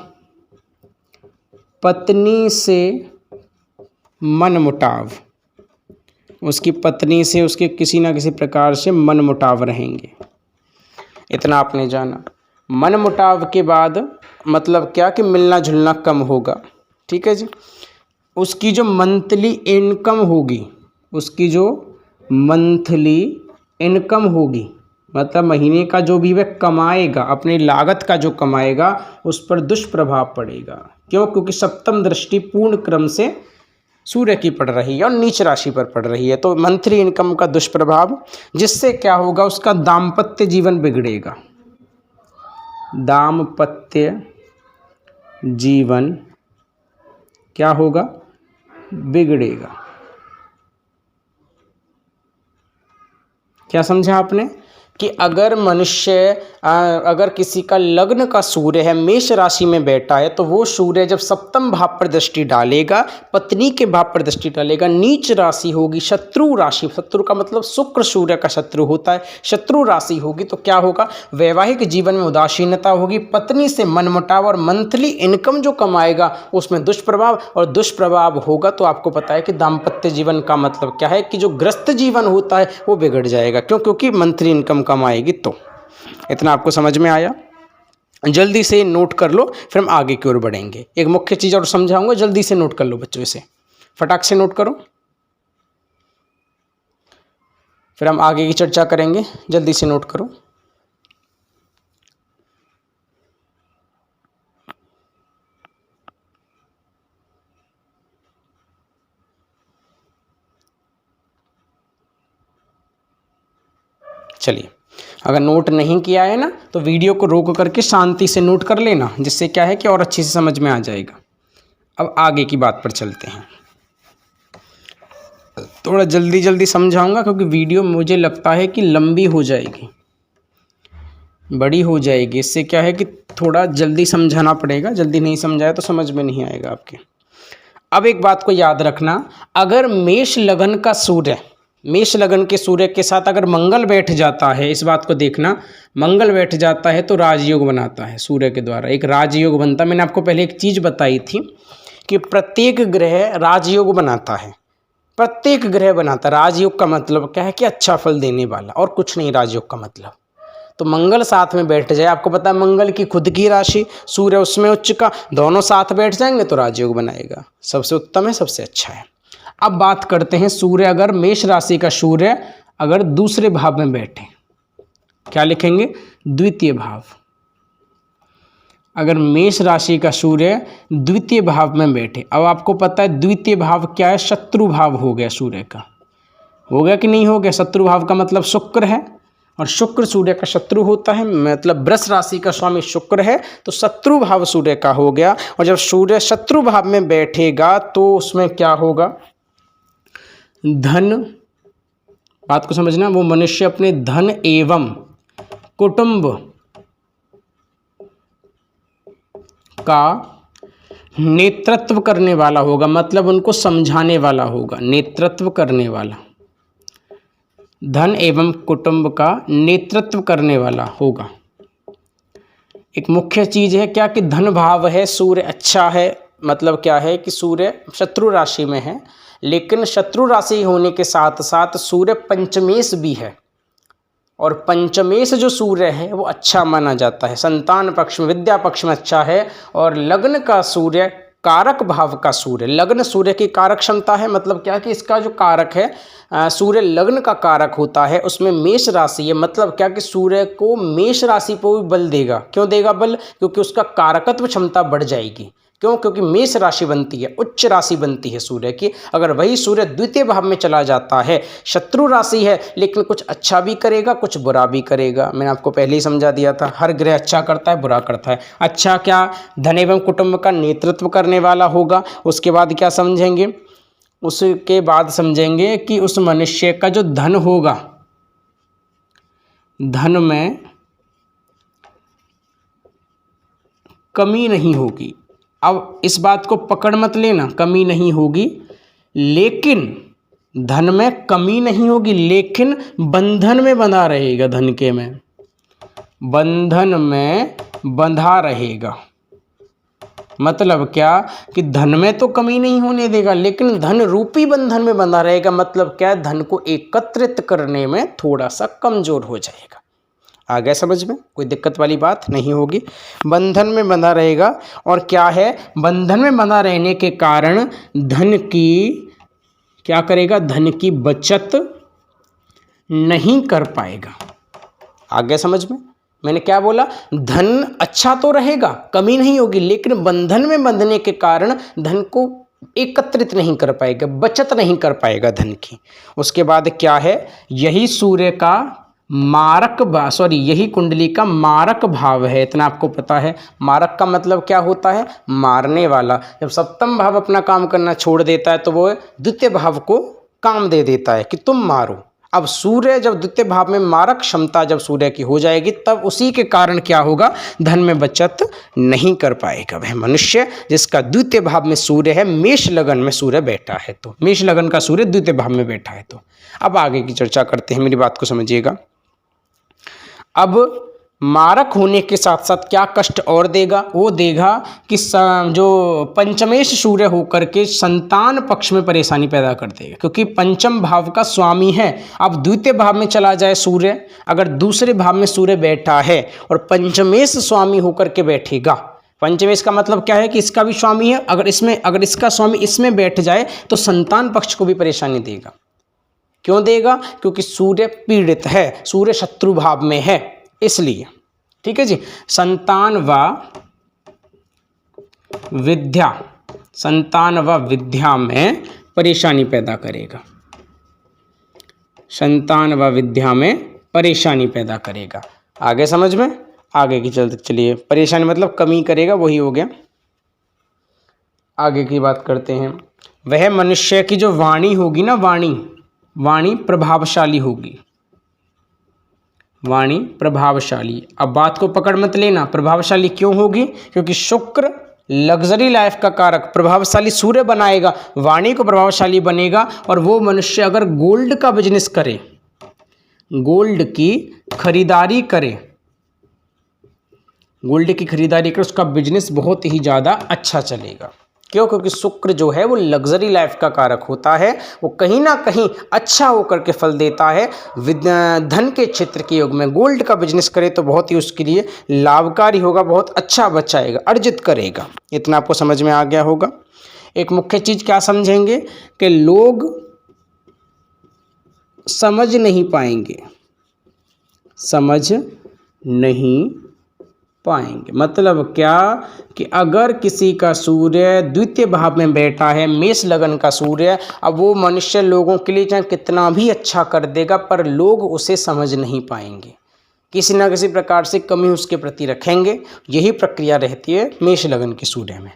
पत्नी से मनमुटाव, उसकी पत्नी से उसके किसी ना किसी प्रकार से मनमुटाव रहेंगे, इतना आपने जाना। मनमुटाव के बाद मतलब क्या कि मिलना जुलना कम होगा। ठीक है जी। उसकी जो मंथली इनकम होगी, उसकी जो मंथली इनकम होगी, मतलब महीने का जो भी वह कमाएगा, अपनी लागत का जो कमाएगा, उस पर दुष्प्रभाव पड़ेगा। क्यों? क्योंकि सप्तम दृष्टि पूर्ण क्रम से सूर्य की पड़ रही है और नीच राशि पर पड़ रही है। तो मंथली इनकम का दुष्प्रभाव, जिससे क्या होगा, उसका दाम्पत्य जीवन बिगड़ेगा, दाम्पत्य जीवन क्या होगा, बिगड़ेगा। क्या समझा आपने कि अगर अगर किसी का लग्न का सूर्य है, मेष राशि में बैठा है, तो वो सूर्य जब सप्तम भाव पर दृष्टि डालेगा, पत्नी के भाव पर दृष्टि डालेगा, नीच राशि होगी, शत्रु राशि, शत्रु का मतलब शुक्र सूर्य का शत्रु होता है, शत्रु राशि होगी, तो क्या होगा, वैवाहिक जीवन में उदासीनता होगी, पत्नी से मनमुटाव, और मंथली इनकम जो कमाएगा उसमें दुष्प्रभाव, और दुष्प्रभाव होगा तो आपको पता है कि दाम्पत्य जीवन का मतलब क्या है कि जो ग्रस्त जीवन होता है वो बिगड़ जाएगा। क्यों? क्योंकि मंथली इनकम कम आएगी। तो इतना आपको समझ में आया? जल्दी से नोट कर लो, फिर हम आगे की ओर बढ़ेंगे। एक मुख्य चीज़ और समझाऊंगा, जल्दी से नोट कर लो बच्चों, इसे फटाक से नोट करो, फिर हम आगे की चर्चा करेंगे। जल्दी से नोट करो। चलिए, अगर नोट नहीं किया है ना तो वीडियो को रोक करके शांति से नोट कर लेना, जिससे क्या है कि और अच्छे से समझ में आ जाएगा। अब आगे की बात पर चलते हैं। थोड़ा जल्दी जल्दी समझाऊंगा क्योंकि वीडियो मुझे लगता है कि लंबी हो जाएगी, बड़ी हो जाएगी। इससे क्या है कि थोड़ा जल्दी समझाना पड़ेगा, जल्दी नहीं समझाया तो समझ में नहीं आएगा आपके। अब एक बात को याद रखना, अगर मेष लगन का सूर्य, मेष लगन के सूर्य के साथ अगर मंगल बैठ जाता है, इस बात को देखना, मंगल बैठ जाता है तो राजयोग बनाता है, सूर्य के द्वारा एक राजयोग बनता है। मैंने आपको पहले एक चीज़ बताई थी कि प्रत्येक ग्रह राजयोग बनाता है। प्रत्येक ग्रह बनाता है। राजयोग का मतलब क्या है कि अच्छा फल देने वाला, और कुछ नहीं राजयोग का मतलब। तो मंगल साथ में बैठ जाए, आपको पता है मंगल की खुद की राशि सूर्य उसमें उच्च का, दोनों साथ बैठ जाएंगे तो राजयोग बनाएगा। सबसे उत्तम है, सबसे अच्छा है। अब बात करते हैं सूर्य, अगर मेष राशि का सूर्य अगर दूसरे भाव में बैठे, क्या लिखेंगे? द्वितीय भाव। अगर मेष राशि का सूर्य द्वितीय भाव में बैठे, अब आपको पता है द्वितीय भाव क्या है? शत्रु भाव हो गया सूर्य का। हो गया कि नहीं हो गया? शत्रु भाव का मतलब शुक्र है, और शुक्र सूर्य का शत्रु होता है, मतलब वृष राशि का स्वामी शुक्र है, तो शत्रु भाव सूर्य का हो गया। और जब सूर्य शत्रु भाव में बैठेगा तो उसमें क्या होगा? धन, बात को समझना, वो मनुष्य अपने धन एवं कुटुंब का नेतृत्व करने वाला होगा, मतलब उनको समझाने वाला होगा, नेतृत्व करने वाला, धन एवं कुटुंब का नेतृत्व करने वाला होगा। एक मुख्य चीज है क्या कि धन भाव है, सूर्य अच्छा है, मतलब क्या है कि सूर्य शत्रु राशि में है, लेकिन शत्रु राशि होने के साथ साथ सूर्य पंचमेश भी है, और पंचमेश जो सूर्य है वो अच्छा माना जाता है, संतान पक्ष में, विद्या पक्ष में अच्छा है। और लग्न का सूर्य कारक भाव का सूर्य, लग्न सूर्य की कारक क्षमता है, मतलब क्या कि इसका जो कारक है सूर्य लग्न का कारक होता है, उसमें मेष राशि है, मतलब क्या कि सूर्य को मेष राशि पर भी बल देगा। क्यों देगा बल? क्योंकि उसका कारकत्व क्षमता बढ़ जाएगी। क्यों? क्योंकि मेष राशि बनती है, उच्च राशि बनती है सूर्य की। अगर वही सूर्य द्वितीय भाव में चला जाता है, शत्रु राशि है लेकिन कुछ अच्छा भी करेगा कुछ बुरा भी करेगा। मैंने आपको पहले ही समझा दिया था, हर ग्रह अच्छा करता है बुरा करता है। अच्छा क्या? धन एवं कुटुंब का नेतृत्व करने वाला होगा। उसके बाद क्या समझेंगे? उसके बाद समझेंगे कि उस मनुष्य का जो धन होगा, धन में कमी नहीं होगी। अब इस बात को पकड़ मत लेना, कमी नहीं होगी, लेकिन धन में कमी नहीं होगी, लेकिन बंधन में बंधा रहेगा, धन के में बंधन में बंधा रहेगा। मतलब क्या कि धन में तो कमी नहीं होने देगा, लेकिन धन रूपी बंधन में बंधा रहेगा। मतलब क्या? धन को एकत्रित करने में थोड़ा सा कमजोर हो जाएगा। आ गया समझ में? कोई दिक्कत वाली बात नहीं होगी। बंधन में बंधा रहेगा, और क्या है? बंधन में बंधा रहने के कारण धन की क्या करेगा? धन की बचत नहीं कर पाएगा। आ गया समझ में? मैंने क्या बोला? धन अच्छा तो रहेगा, कमी नहीं होगी, लेकिन बंधन में बंधने के कारण धन को एकत्रित नहीं कर पाएगा, बचत नहीं कर पाएगा धन की। उसके बाद क्या है? यही सूर्य का मारक यही कुंडली का मारक भाव है। इतना आपको पता है। मारक का मतलब क्या होता है? मारने वाला। जब सप्तम भाव अपना काम करना छोड़ देता है तो वो द्वितीय भाव को काम दे देता है कि तुम मारो। अब सूर्य जब द्वितीय भाव में मारक क्षमता जब सूर्य की हो जाएगी, तब उसी के कारण क्या होगा? धन में बचत नहीं कर पाएगा वह मनुष्य जिसका द्वितीय भाव में सूर्य है, मेष लगन में सूर्य बैठा है। तो मेष लगन का सूर्य द्वितीय भाव में बैठा है। तो अब आगे की चर्चा करते हैं, मेरी बात को समझिएगा। अब मारक होने के साथ साथ क्या कष्ट और देगा? वो देगा कि जो पंचमेश सूर्य होकर के संतान पक्ष में परेशानी पैदा कर देगा, क्योंकि पंचम भाव का स्वामी है। अब द्वितीय भाव में चला जाए सूर्य, अगर दूसरे भाव में सूर्य बैठा है और पंचमेश स्वामी होकर के बैठेगा, पंचमेश का मतलब क्या है कि इसका भी स्वामी है, अगर इसका स्वामी इसमें बैठ जाए तो संतान पक्ष को भी परेशानी देगा। क्यों देगा? क्योंकि सूर्य पीड़ित है, सूर्य शत्रु भाव में है, इसलिए। ठीक है जी। संतान व विद्या में परेशानी पैदा करेगा, संतान व विद्या में परेशानी पैदा करेगा। आगे समझ में? आगे की चलिए। परेशानी मतलब कमी करेगा, वही हो गया। आगे की बात करते हैं। वह मनुष्य की जो वाणी होगी ना, वाणी प्रभावशाली होगी, वाणी प्रभावशाली। अब बात को पकड़ मत लेना, प्रभावशाली क्यों होगी? क्योंकि शुक्र लग्जरी लाइफ का कारक प्रभावशाली सूर्य बनाएगा, वाणी को प्रभावशाली बनेगा। और वो मनुष्य अगर गोल्ड का बिजनेस करे, गोल्ड की खरीदारी करे, उसका बिजनेस बहुत ही ज़्यादा अच्छा चलेगा। क्यों? क्योंकि शुक्र जो है वो लग्जरी लाइफ का कारक होता है, वो कहीं ना कहीं अच्छा होकर के फल देता है। धन के क्षेत्र के योग में गोल्ड का बिजनेस करे तो बहुत ही उसके लिए लाभकारी होगा, बहुत अच्छा बचाएगा, अर्जित करेगा। इतना आपको समझ में आ गया होगा। एक मुख्य चीज क्या समझेंगे कि लोग समझ नहीं पाएंगे, समझ नहीं पाएंगे मतलब क्या कि अगर किसी का सूर्य द्वितीय भाव में बैठा है, मेष लगन का सूर्य, अब वो मनुष्य लोगों के लिए चाहे कितना भी अच्छा कर देगा पर लोग उसे समझ नहीं पाएंगे, किसी ना किसी प्रकार से कमी उसके प्रति रखेंगे। यही प्रक्रिया रहती है मेष लगन के सूर्य में,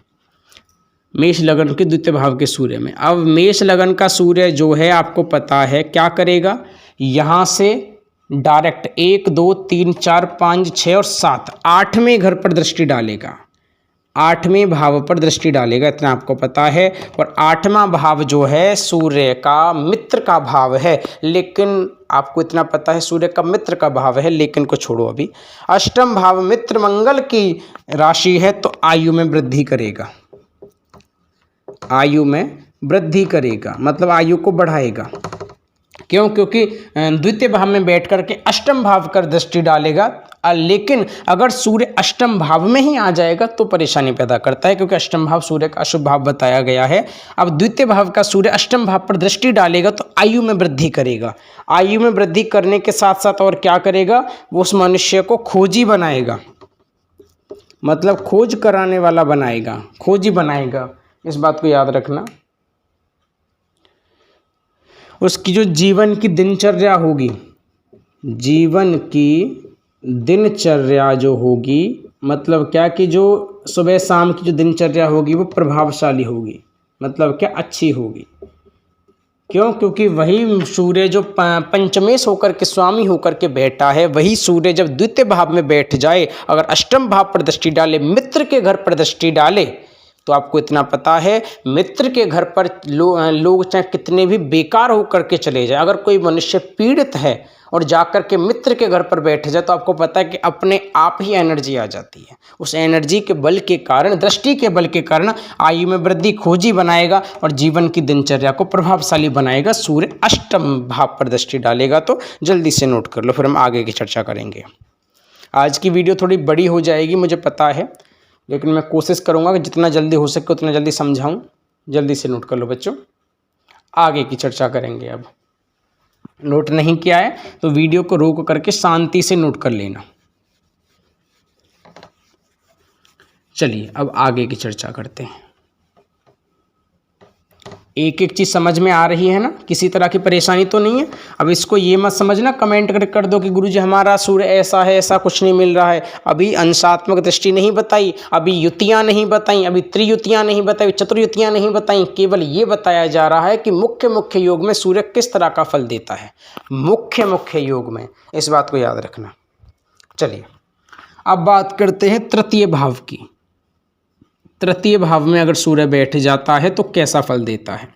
मेष लगन के द्वितीय भाव के सूर्य में। अब मेष लगन का सूर्य जो है आपको पता है क्या करेगा, यहाँ से डायरेक्ट 1 2 3 4 5 6 और 7 8वें घर पर दृष्टि डालेगा, 8वें भाव पर दृष्टि डालेगा, इतना आपको पता है। और 8वां भाव जो है सूर्य का मित्र का भाव है, लेकिन आपको इतना पता है सूर्य का मित्र का भाव है, लेकिन को छोड़ो अभी। अष्टम भाव मित्र मंगल की राशि है तो आयु में वृद्धि करेगा, आयु में वृद्धि करेगा मतलब आयु को बढ़ाएगा। क्यों? क्योंकि द्वितीय भाव में बैठ करके अष्टम भाव कर दृष्टि डालेगा, लेकिन अगर सूर्य अष्टम भाव में ही आ जाएगा तो परेशानी पैदा करता है, क्योंकि अष्टम भाव सूर्य का अशुभ भाव बताया गया है। अब द्वितीय भाव का सूर्य अष्टम भाव पर दृष्टि डालेगा तो आयु में वृद्धि करेगा, आयु में वृद्धि करने के साथ साथ और क्या करेगा, वो उस मनुष्य को खोजी बनाएगा, मतलब खोज कराने वाला बनाएगा, खोजी बनाएगा। इस बात को याद रखना। उसकी जो जीवन की दिनचर्या होगी, जीवन की दिनचर्या जो होगी मतलब क्या कि जो सुबह शाम की जो दिनचर्या होगी वो प्रभावशाली होगी, मतलब क्या अच्छी होगी। क्यों? क्योंकि वही सूर्य जो पंचमेश होकर के स्वामी होकर के बैठा है, वही सूर्य जब द्वितीय भाव में बैठ जाए, अगर अष्टम भाव पर दृष्टि डाले, मित्र के घर पर दृष्टि डाले, तो आपको इतना पता है मित्र के घर पर लोग चाहे कितने भी बेकार होकर के चले जाए, अगर कोई मनुष्य पीड़ित है और जाकर के मित्र के घर पर बैठ जाए तो आपको पता है कि अपने आप ही एनर्जी आ जाती है। उस एनर्जी के बल के कारण, दृष्टि के बल के कारण आयु में वृद्धि खोजी बनाएगा और जीवन की दिनचर्या को प्रभावशाली बनाएगा। सूर्य अष्टम भाव पर दृष्टि डालेगा, तो जल्दी से नोट कर लो, फिर हम आगे की चर्चा करेंगे। आज की वीडियो थोड़ी बड़ी हो जाएगी मुझे पता है, लेकिन मैं कोशिश करूंगा कि जितना जल्दी हो सके उतना जल्दी समझाऊं। जल्दी से नोट कर लो बच्चों, आगे की चर्चा करेंगे। अब नोट नहीं किया है तो वीडियो को रोक करके शांति से नोट कर लेना। चलिए अब आगे की चर्चा करते हैं। एक एक चीज़ समझ में आ रही है ना, किसी तरह की परेशानी तो नहीं है। अब इसको ये मत समझना कमेंट कर दो कि गुरुजी हमारा सूर्य ऐसा है, ऐसा कुछ नहीं मिल रहा है। अभी अंशात्मक दृष्टि नहीं बताई, अभी युतियाँ नहीं बताई, अभी त्रियुतियाँ नहीं बताई, चतुर्युतियाँ नहीं बताई, केवल ये बताया जा रहा है कि मुख्य योग में सूर्य किस तरह का फल देता है, मुख्य योग में। इस बात को याद रखना। चलिए अब बात करते हैं तृतीय भाव की। तृतीय भाव में अगर सूर्य बैठ जाता है तो कैसा फल देता है।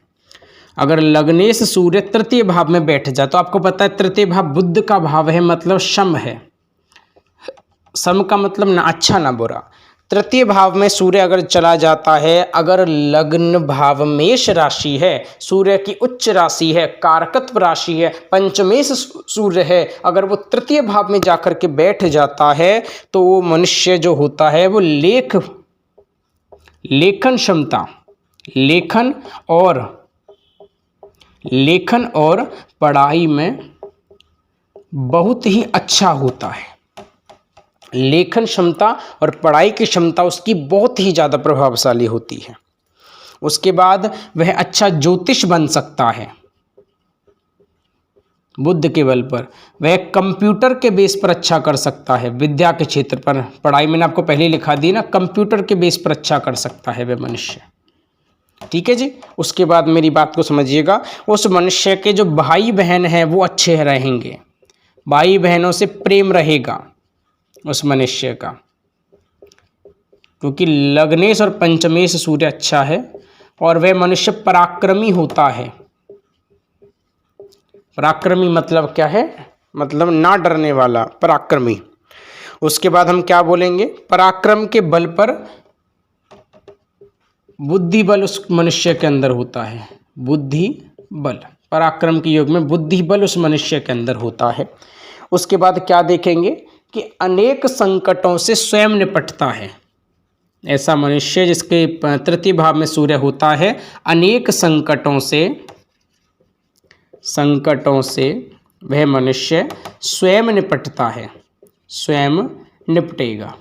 अगर लग्नेश सूर्य तृतीय भाव में बैठ जाए तो आपको पता है तृतीय भाव बुध का भाव है, मतलब सम है। सम का मतलब ना अच्छा ना बुरा। तृतीय भाव में सूर्य अगर चला जाता है, अगर लग्न भाव मेष राशि है, सूर्य की उच्च राशि है, कारकत्व राशि है, पंचमेश सूर्य है, अगर वो तृतीय भाव में जाकर के बैठ जाता है तो वो मनुष्य जो होता है वो लेखन क्षमता, लेखन और पढ़ाई में बहुत ही अच्छा होता है। लेखन क्षमता और पढ़ाई की क्षमता उसकी बहुत ही ज़्यादा प्रभावशाली होती है। उसके बाद वह अच्छा ज्योतिष बन सकता है बुध के बल पर। वह कंप्यूटर के बेस पर अच्छा कर सकता है, विद्या के क्षेत्र पर। पढ़ाई मैंने आपको पहले लिखा दी ना, कंप्यूटर के बेस पर अच्छा कर सकता है वह मनुष्य। ठीक है जी। उसके बाद मेरी बात को समझिएगा, उस मनुष्य के जो भाई बहन हैं वो अच्छे रहेंगे, भाई बहनों से प्रेम रहेगा उस मनुष्य का, क्योंकि लग्नेश और पंचमेश सूर्य अच्छा है। और वह मनुष्य पराक्रमी होता है। पराक्रमी मतलब क्या है, मतलब ना डरने वाला, पराक्रमी। उसके बाद हम क्या बोलेंगे, पराक्रम के बल पर बुद्धि बल उस मनुष्य के अंदर होता है। बुद्धि बल, पराक्रम के योग में बुद्धि बल उस मनुष्य के अंदर होता है। उसके बाद क्या देखेंगे कि अनेक संकटों से स्वयं निपटता है। ऐसा मनुष्य जिसके तृतीय भाव में सूर्य होता है, अनेक संकटों से वह मनुष्य स्वयं निपटता है, स्वयं निपटेगा।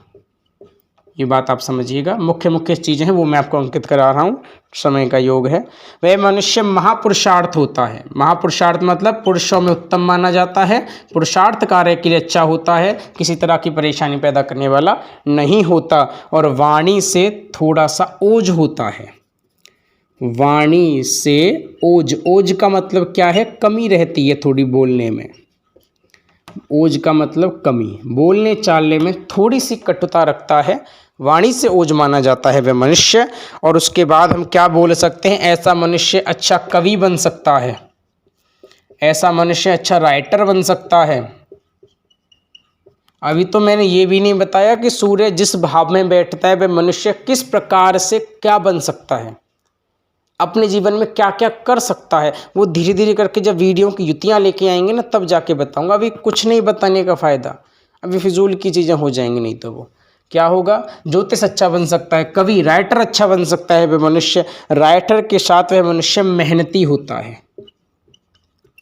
ये बात आप समझिएगा। मुख्य मुख्य चीज़ें हैं वो मैं आपको अंकित करा रहा हूँ, समय का योग है। वह मनुष्य महापुरुषार्थ होता है। महापुरुषार्थ मतलब पुरुषों में उत्तम माना जाता है, पुरुषार्थ कार्य के लिए अच्छा होता है, किसी तरह की परेशानी पैदा करने वाला नहीं होता। और वाणी से थोड़ा सा ओज होता है। वाणी से ओज, ओज का मतलब क्या है? कमी रहती है थोड़ी बोलने में। ओज का मतलब कमी, बोलने चालने में थोड़ी सी कटुता रखता है, वाणी से ओज माना जाता है वह मनुष्य। और उसके बाद हम क्या बोल सकते हैं? ऐसा मनुष्य अच्छा कवि बन सकता है, ऐसा मनुष्य अच्छा राइटर बन सकता है। अभी तो मैंने ये भी नहीं बताया कि सूर्य जिस भाव में बैठता है वह मनुष्य किस प्रकार से क्या बन सकता है, अपने जीवन में क्या क्या कर सकता है। वो धीरे धीरे करके जब वीडियो की युतियाँ लेके आएंगे ना, तब जाके बताऊंगा। अभी कुछ नहीं बताने का फ़ायदा, अभी फिजूल की चीज़ें हो जाएंगी। नहीं तो वो क्या होगा? ज्योतिष अच्छा बन सकता है, कवि राइटर अच्छा बन सकता है वह मनुष्य। राइटर के साथ वह मनुष्य मेहनती होता है।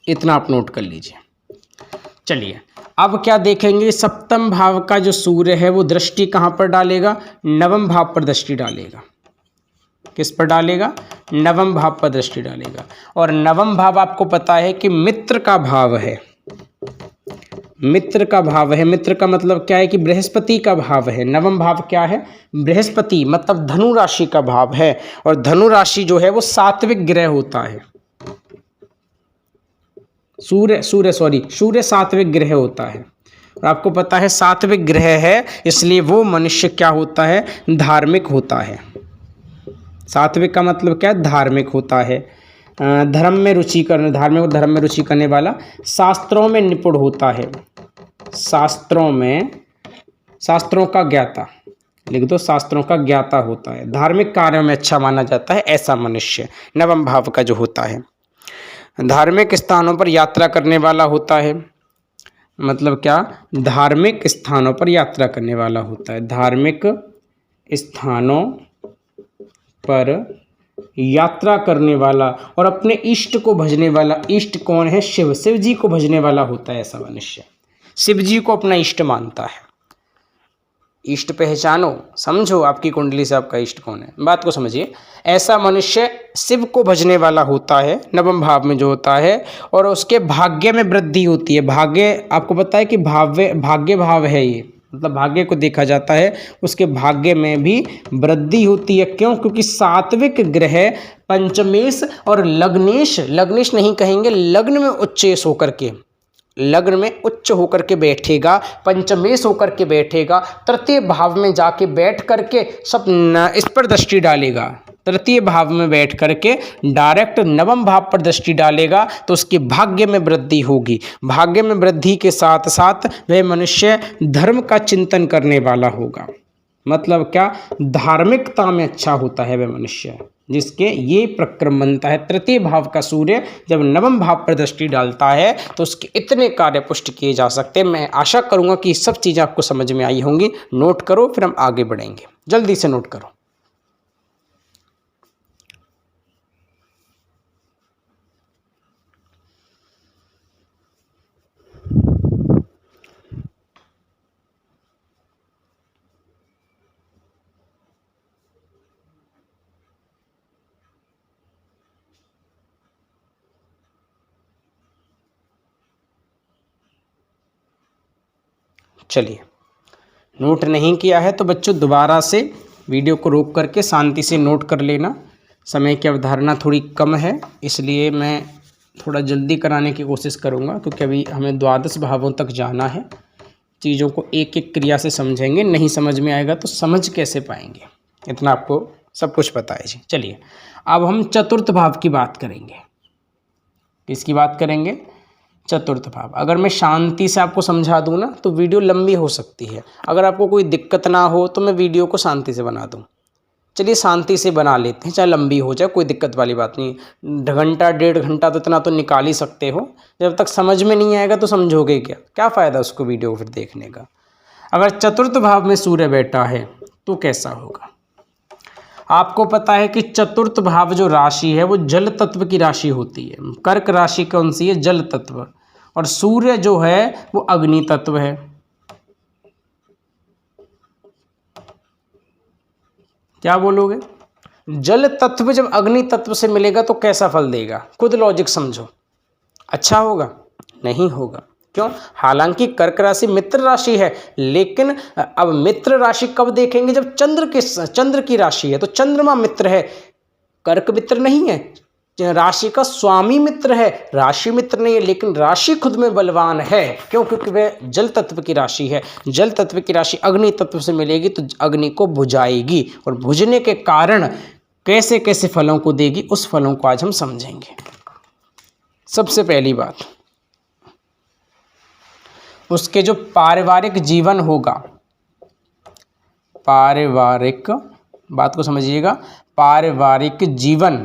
इतना आप नोट कर लीजिए। चलिए अब क्या देखेंगे? सप्तम भाव का जो सूर्य है वो दृष्टि कहाँ पर डालेगा? नवम भाव पर दृष्टि डालेगा। किस पर डालेगा? नवम भाव पर दृष्टि डालेगा। और नवम भाव आपको पता है कि मित्र का भाव है। मित्र का भाव है। मित्र का मतलब क्या है? कि बृहस्पति का भाव है। नवम भाव क्या है? बृहस्पति, मतलब धनु राशि का भाव है। और धनु राशि जो है वो सात्विक ग्रह होता है। सूर्य सात्विक ग्रह होता है। और आपको पता है सात्विक ग्रह है, इसलिए वो मनुष्य क्या होता है? धार्मिक होता है। सात्विक का मतलब क्या है? धार्मिक होता है। धर्म में रुचि करने, धार्मिक धर्म में रुचि करने वाला, शास्त्रों में निपुण होता है। शास्त्रों का ज्ञाता, लिख दो, शास्त्रों का ज्ञाता होता है। धार्मिक कार्यों में अच्छा माना जाता है ऐसा मनुष्य नवम भाव का जो होता है। धार्मिक स्थानों पर यात्रा करने वाला होता है। मतलब क्या? धार्मिक स्थानों पर यात्रा करने वाला होता है। धार्मिक स्थानों पर यात्रा करने वाला और अपने इष्ट को भजने वाला। इष्ट कौन है? शिव जी को भजने वाला होता है ऐसा मनुष्य। शिव जी को अपना इष्ट मानता है। इष्ट पहचानो, समझो आपकी कुंडली से आपका इष्ट कौन है, बात को समझिए। ऐसा मनुष्य शिव को भजने वाला होता है नवम भाव में जो होता है। और उसके भाग्य में वृद्धि होती है। भाग्य आपको पता है कि भाग्य भाव है ये, मतलब भाग्य को देखा जाता है, उसके भाग्य में भी वृद्धि होती है। क्यों? क्योंकि सात्विक ग्रह पंचमेश और लग्नेश, लग्नेश नहीं कहेंगे, लग्न में उच्चेश होकर के, लग्न में उच्च होकर के बैठेगा, पंचमेश होकर के बैठेगा, तृतीय भाव में जाके बैठ करके सब इस पर दृष्टि डालेगा। तृतीय भाव में बैठ करके डायरेक्ट नवम भाव पर दृष्टि डालेगा तो उसके भाग्य में वृद्धि होगी। भाग्य में वृद्धि के साथ साथ वह मनुष्य धर्म का चिंतन करने वाला होगा। मतलब क्या? धार्मिकता में अच्छा होता है वह मनुष्य, जिसके ये प्रक्रम बनता है। तृतीय भाव का सूर्य जब नवम भाव पर दृष्टि डालता है तो उसके इतने कार्य पुष्ट किए जा सकते हैं। मैं आशा करूंगा कि सब चीज़ें आपको समझ में आई होंगी। नोट करो, फिर हम आगे बढ़ेंगे। जल्दी से नोट करो। चलिए, नोट नहीं किया है तो बच्चों दोबारा से वीडियो को रोक करके शांति से नोट कर लेना। समय की अवधारणा थोड़ी कम है, इसलिए मैं थोड़ा जल्दी कराने की कोशिश करूँगा, क्योंकि अभी हमें द्वादश भावों तक जाना है। चीज़ों को एक एक क्रिया से समझेंगे, नहीं समझ में आएगा तो समझ कैसे पाएंगे, इतना आपको सब कुछ पता है जी। चलिए अब हम चतुर्थ भाव की बात करेंगे। किसकी बात करेंगे? चतुर्थ भाव। अगर मैं शांति से आपको समझा दूँ ना तो वीडियो लंबी हो सकती है। अगर आपको कोई दिक्कत ना हो तो मैं वीडियो को शांति से बना दूँ। चलिए शांति से बना लेते हैं, चाहे लंबी हो जाए, कोई दिक्कत वाली बात नहीं। घंटा 1.5 घंटा तो इतना तो निकाल ही सकते हो। जब तक समझ में नहीं आएगा तो समझोगे क्या, क्या फ़ायदा उसको वीडियो फिर देखने का। अगर चतुर्थ भाव में सूर्य बैठा है तो कैसा होगा। आपको पता है कि चतुर्थ भाव जो राशि है वो जल तत्व की राशि होती है। कर्क राशि कौन सी है, जल तत्व, और सूर्य जो है वो अग्नि तत्व है। क्या बोलोगे, जल तत्व जब अग्नि तत्व से मिलेगा तो कैसा फल देगा, खुद लॉजिक समझो। अच्छा होगा, नहीं होगा। क्यों, हालांकि कर्क राशि मित्र राशि है, लेकिन अब मित्र राशि कब देखेंगे, जब चंद्र की राशि है, तो चंद्रमा मित्र है, कर्क मित्र नहीं है। राशि का स्वामी मित्र है, राशि मित्र नहीं है, लेकिन राशि खुद में बलवान है। क्यों, क्योंकि वह जल तत्व की राशि है। जल तत्व की राशि अग्नि तत्व से मिलेगी तो अग्नि को बुझाएगी, और बुझने के कारण कैसे कैसे फलों को देगी, उस फलों को आज हम समझेंगे। सबसे पहली बात, उसके जो पारिवारिक जीवन होगा, पारिवारिक, बात को समझिएगा, पारिवारिक जीवन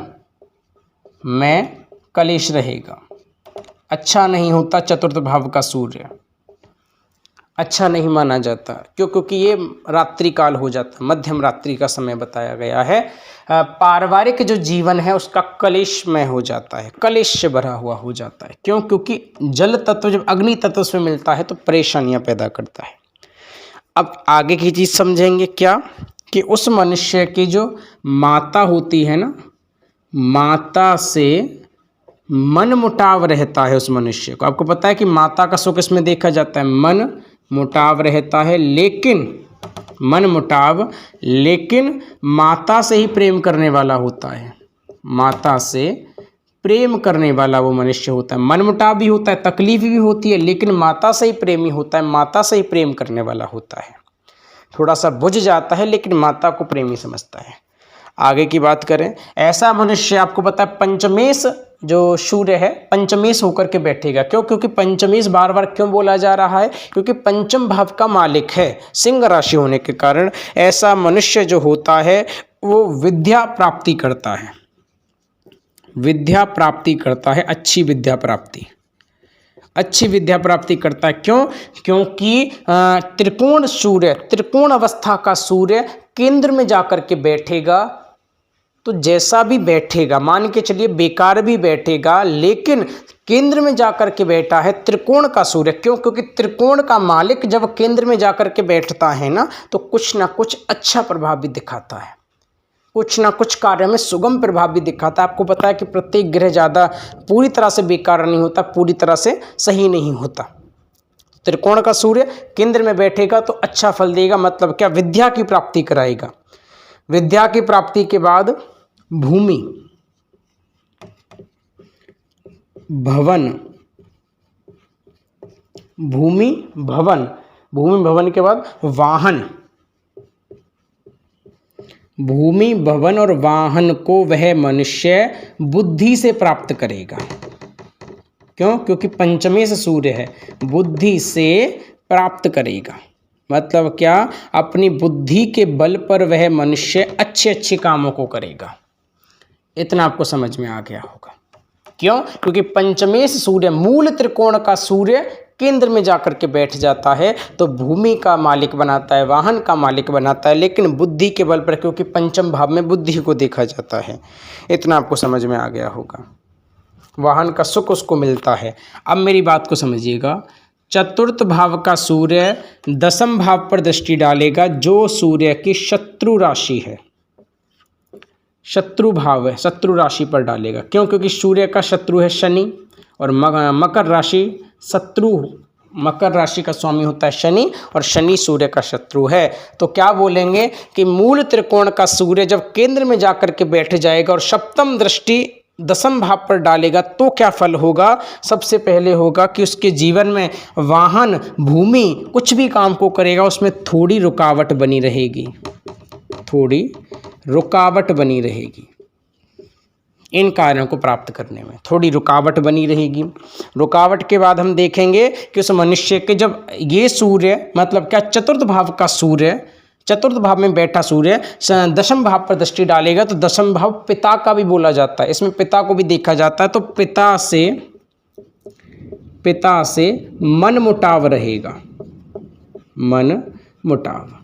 में कलेश रहेगा। अच्छा नहीं होता, चतुर्थ भाव का सूर्य अच्छा नहीं माना जाता। क्यों, क्योंकि ये रात्रि काल हो जाता, मध्यम रात्रि का समय बताया गया है। पारिवारिक जो जीवन है उसका कलेशमय हो जाता है, कलेश से भरा हुआ हो जाता है। क्यों, क्योंकि जल तत्व जब अग्नि तत्व से मिलता है तो परेशानियां पैदा करता है। अब आगे की चीज़ समझेंगे, क्या कि उस मनुष्य की जो माता होती है ना, माता से मन मुटाव रहता है उस मनुष्य को। आपको पता है कि माता का सुख इसमें देखा जाता है, मन मुटाव रहता है, लेकिन मन मुटाव, लेकिन माता से ही प्रेम करने वाला होता है, माता से प्रेम करने वाला वो मनुष्य होता है। मन मुटाव भी होता है, तकलीफ भी होती है, लेकिन माता से ही प्रेमी होता है, माता से ही प्रेम करने वाला होता है। थोड़ा सा बुझ जाता है लेकिन माता को प्रेमी समझता है। आगे की बात करें, ऐसा मनुष्य आपको पता है पंचमेश जो सूर्य है पंचमेश होकर के बैठेगा। क्यों, क्योंकि पंचमेश बार बार क्यों बोला जा रहा है, क्योंकि पंचम भाव का मालिक है, सिंह राशि होने के कारण ऐसा मनुष्य जो होता है वो विद्या प्राप्ति करता है, विद्या प्राप्ति करता है, अच्छी विद्या प्राप्ति, अच्छी विद्या प्राप्ति करता है। क्यों, क्योंकि त्रिकोण सूर्य, त्रिकोण अवस्था का सूर्य केंद्र में जाकर के बैठेगा तो जैसा भी बैठेगा, मान के चलिए बेकार भी बैठेगा, लेकिन केंद्र में जाकर के बैठा है त्रिकोण का सूर्य। क्यों, क्योंकि त्रिकोण का मालिक जब केंद्र में जाकर के बैठता है ना तो कुछ ना कुछ अच्छा प्रभाव भी दिखाता है, कुछ ना कुछ कार्य में सुगम प्रभाव भी दिखाता है। आपको पता है कि प्रत्येक ग्रह ज़्यादा पूरी तरह से बेकार नहीं होता, पूरी तरह से सही नहीं होता। त्रिकोण का सूर्य केंद्र में बैठेगा तो अच्छा फल देगा, मतलब क्या, विद्या की प्राप्ति कराएगा। विद्या की प्राप्ति के बाद भूमि, भवन, भूमि भवन, भूमि भवन के बाद वाहन, भूमि भवन और वाहन को वह मनुष्य बुद्धि से प्राप्त करेगा। क्यों, क्योंकि पंचमेश सूर्य है, बुद्धि से प्राप्त करेगा। मतलब क्या, अपनी बुद्धि के बल पर वह मनुष्य अच्छे अच्छे कामों को करेगा। इतना आपको समझ में आ गया होगा। क्यों, क्योंकि पंचमेश सूर्य, मूल त्रिकोण का सूर्य केंद्र में जाकर के बैठ जाता है तो भूमि का मालिक बनाता है, वाहन का मालिक बनाता है, लेकिन बुद्धि के बल पर, क्योंकि पंचम भाव में बुद्धि को देखा जाता है। इतना आपको समझ में आ गया होगा। वाहन का सुख उसको मिलता है। अब मेरी बात को समझिएगा, चतुर्थ भाव का सूर्य दसम भाव पर दृष्टि डालेगा, जो सूर्य की शत्रु राशि है, शत्रु भाव है, शत्रु राशि पर डालेगा। क्यों, क्योंकि सूर्य का शत्रु है शनि, और मकर राशि शत्रु, मकर राशि का स्वामी होता है शनि, और शनि सूर्य का शत्रु है। तो क्या बोलेंगे कि मूल त्रिकोण का सूर्य जब केंद्र में जाकर के बैठ जाएगा और सप्तम दृष्टि दसम भाव पर डालेगा तो क्या फल होगा। सबसे पहले होगा कि उसके जीवन में वाहन, भूमि, कुछ भी काम को करेगा उसमें थोड़ी रुकावट बनी रहेगी, थोड़ी रुकावट बनी रहेगी। इन कार्यों को प्राप्त करने में थोड़ी रुकावट बनी रहेगी। रुकावट के बाद हम देखेंगे कि उस मनुष्य के जब ये सूर्य, मतलब क्या, चतुर्थ भाव का सूर्य चतुर्थ भाव में बैठा सूर्य दशम भाव पर दृष्टि डालेगा तो दशम भाव पिता का भी बोला जाता है, इसमें पिता को भी देखा जाता है। तो पिता से मन मुटाव रहेगा, मन मुटाव।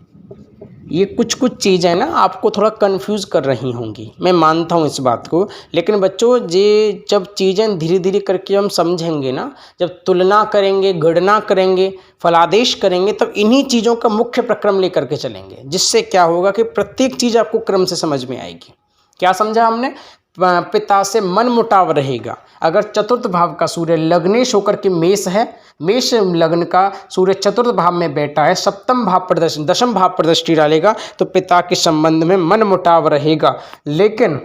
ये कुछ चीज़ें ना आपको थोड़ा कंफ्यूज कर रही होंगी, मैं मानता हूँ इस बात को, लेकिन बच्चों ये जब चीज़ें धीरे धीरे करके हम समझेंगे ना, जब तुलना करेंगे, गणना करेंगे, फलादेश करेंगे, तब इन्हीं चीज़ों का मुख्य प्रक्रम लेकर के चलेंगे, जिससे क्या होगा कि प्रत्येक चीज़ आपको क्रम से समझ में आएगी। क्या समझा हमने? पिता से मन मुटाव रहेगा। अगर चतुर्थ भाव का सूर्य लग्नेश होकर के मेष है, मेष लग्न का सूर्य चतुर्थ भाव में बैठा है, सप्तम भाव पर दशम भाव पर दृष्टि डालेगा तो पिता के संबंध में मन मुटाव रहेगा। लेकिन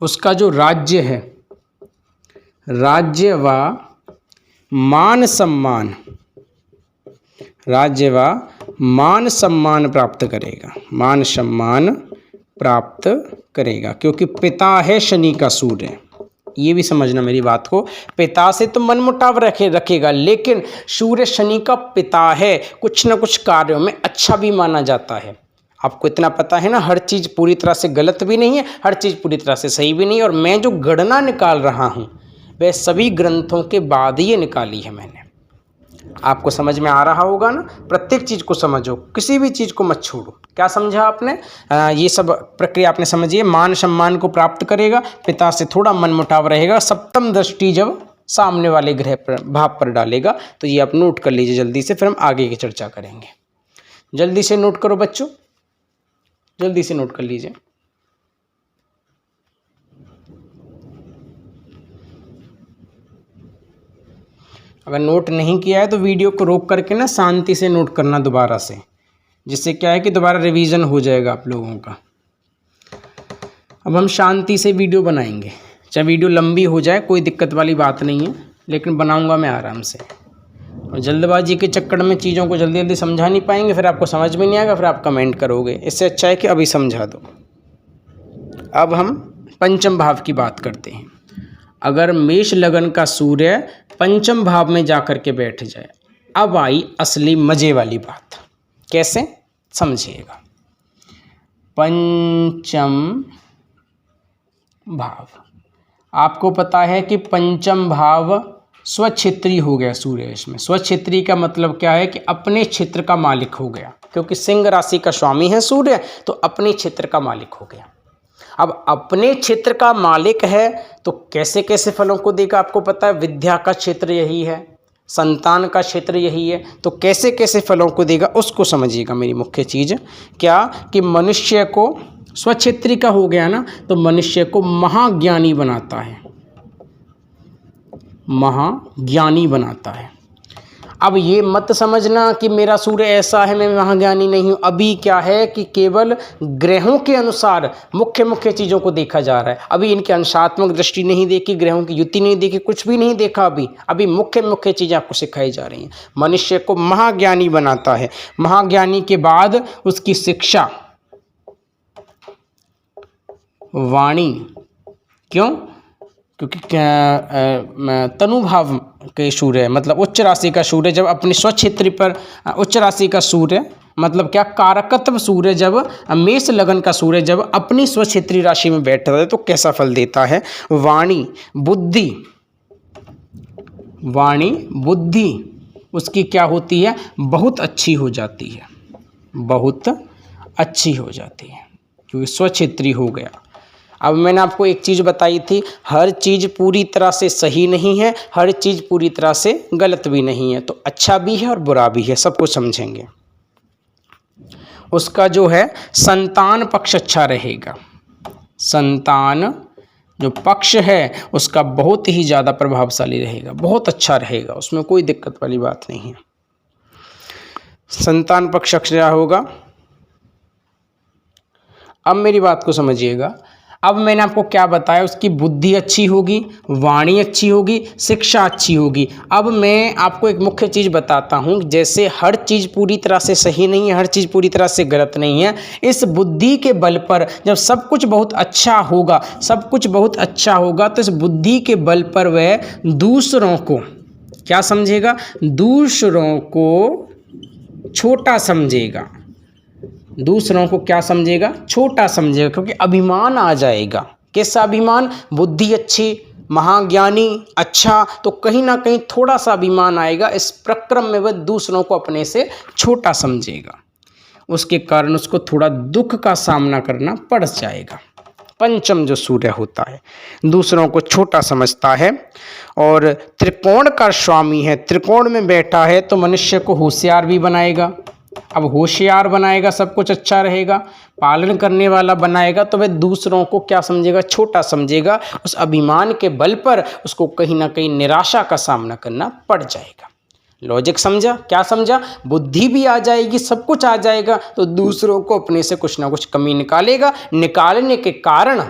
उसका जो राज्य है, राज्य व मान सम्मान, राज्य व मान सम्मान प्राप्त करेगा, मान सम्मान प्राप्त करेगा, क्योंकि पिता है शनि का सूर्य। ये भी समझना मेरी बात को, पिता से तो मन मुटाव रखेगा, लेकिन सूर्य शनि का पिता है, कुछ न कुछ कार्यों में अच्छा भी माना जाता है। आपको इतना पता है ना, हर चीज़ पूरी तरह से गलत भी नहीं है, हर चीज़ पूरी तरह से सही भी नहीं है। और मैं जो गणना निकाल रहा हूँ वह सभी ग्रंथों के बाद ये निकाली है मैंने। आपको समझ में आ रहा होगा ना? प्रत्येक चीज़ को समझो, किसी भी चीज़ को मत छोड़ो। क्या समझा आपने? ये सब प्रक्रिया आपने समझिए। मान सम्मान को प्राप्त करेगा, पिता से थोड़ा मन मुटाव रहेगा, सप्तम दृष्टि जब सामने वाले ग्रह पर भाव पर डालेगा तो ये आप नोट कर लीजिए जल्दी से, फिर हम आगे की चर्चा करेंगे। जल्दी से नोट करो बच्चों, जल्दी से नोट कर लीजिए। अगर नोट नहीं किया है तो वीडियो को रोक करके ना शांति से नोट करना दोबारा से, जिससे क्या है कि दोबारा रिवीजन हो जाएगा आप लोगों का। अब हम शांति से वीडियो बनाएंगे, चाहे वीडियो लंबी हो जाए, कोई दिक्कत वाली बात नहीं है, लेकिन बनाऊंगा मैं आराम से। और जल्दबाजी के चक्कर में चीज़ों को जल्दी जल्दी समझा नहीं पाएंगे, फिर आपको समझ में नहीं आएगा, फिर आप कमेंट करोगे। इससे अच्छा है कि अभी समझा दो। अब हम पंचम भाव की बात करते हैं। अगर मेष लगन का सूर्य पंचम भाव में जाकर के बैठ जाए, अब आई असली मजे वाली बात। कैसे? समझिएगा। पंचम भाव, आपको पता है कि पंचम भाव स्वक्षेत्री हो गया सूर्य। इसमें स्वक्षेत्री का मतलब क्या है कि अपने क्षेत्र का मालिक हो गया, क्योंकि सिंह राशि का स्वामी है सूर्य, तो अपने क्षेत्र का मालिक हो गया। अब अपने क्षेत्र का मालिक है तो कैसे कैसे फलों को देगा? आपको पता है विद्या का क्षेत्र यही है, संतान का क्षेत्र यही है, तो कैसे कैसे फलों को देगा उसको समझिएगा। मेरी मुख्य चीज़ क्या कि मनुष्य को स्वक्षेत्री का हो गया ना, तो मनुष्य को महाज्ञानी बनाता है, महाज्ञानी बनाता है। अब ये मत समझना कि मेरा सूर्य ऐसा है मैं महाज्ञानी नहीं हूँ। अभी क्या है कि केवल ग्रहों के अनुसार मुख्य मुख्य चीज़ों को देखा जा रहा है। अभी इनकी अंशात्मक दृष्टि नहीं देखी, ग्रहों की युति नहीं देखी, कुछ भी नहीं देखा। अभी मुख्य मुख्य चीज़ें आपको सिखाई जा रही हैं। मनुष्य को महाज्ञानी बनाता है। महाज्ञानी के बाद उसकी शिक्षा वाणी, क्यों? क्योंकि तनुभाव के सूर्य मतलब उच्च राशि का सूर्य जब अपनी स्वक्षेत्र पर, उच्च राशि का सूर्य मतलब क्या कारकत्व सूर्य जब मेष लगन का सूर्य जब अपनी स्वक्षेत्री राशि में बैठता है तो कैसा फल देता है? वाणी बुद्धि उसकी क्या होती है? बहुत अच्छी हो जाती है, बहुत अच्छी हो जाती है, क्योंकि स्वक्षेत्री हो गया। अब मैंने आपको एक चीज़ बताई थी, हर चीज़ पूरी तरह से सही नहीं है, हर चीज़ पूरी तरह से गलत भी नहीं है, तो अच्छा भी है और बुरा भी है, सब कुछ समझेंगे। उसका जो है संतान पक्ष अच्छा रहेगा। संतान जो पक्ष है उसका बहुत ही ज़्यादा प्रभावशाली रहेगा, बहुत अच्छा रहेगा, उसमें कोई दिक्कत वाली बात नहीं है। संतान पक्ष अच्छा होगा। अब मेरी बात को समझिएगा। अब मैंने आपको क्या बताया, उसकी बुद्धि अच्छी होगी, वाणी अच्छी होगी, शिक्षा अच्छी होगी। अब मैं आपको एक मुख्य चीज़ बताता हूँ, जैसे हर चीज़ पूरी तरह से सही नहीं है, हर चीज़ पूरी तरह से गलत नहीं है। इस बुद्धि के बल पर जब सब कुछ बहुत अच्छा होगा, सब कुछ बहुत अच्छा होगा, तो इस बुद्धि के बल पर वह दूसरों को क्या समझेगा? दूसरों को छोटा समझेगा, दूसरों को क्या समझेगा, छोटा समझेगा, क्योंकि अभिमान आ जाएगा। कैसा अभिमान, बुद्धि अच्छी, महाज्ञानी, अच्छा, तो कहीं ना कहीं थोड़ा सा अभिमान आएगा। इस प्रक्रम में वह दूसरों को अपने से छोटा समझेगा, उसके कारण उसको थोड़ा दुख का सामना करना पड़ जाएगा। पंचम जो सूर्य होता है दूसरों को छोटा समझता है और त्रिकोण का स्वामी है, त्रिकोण में बैठा है तो मनुष्य को होशियार भी बनाएगा। अब होशियार बनाएगा, सब कुछ अच्छा रहेगा, पालन करने वाला बनाएगा, तो वह दूसरों को क्या समझेगा, छोटा समझेगा। उस अभिमान के बल पर उसको कहीं ना कहीं निराशा का सामना करना पड़ जाएगा। लॉजिक समझा, क्या समझा, बुद्धि भी आ जाएगी, सब कुछ आ जाएगा, तो दूसरों को अपने से कुछ ना कुछ कमी निकालेगा, निकालने के कारण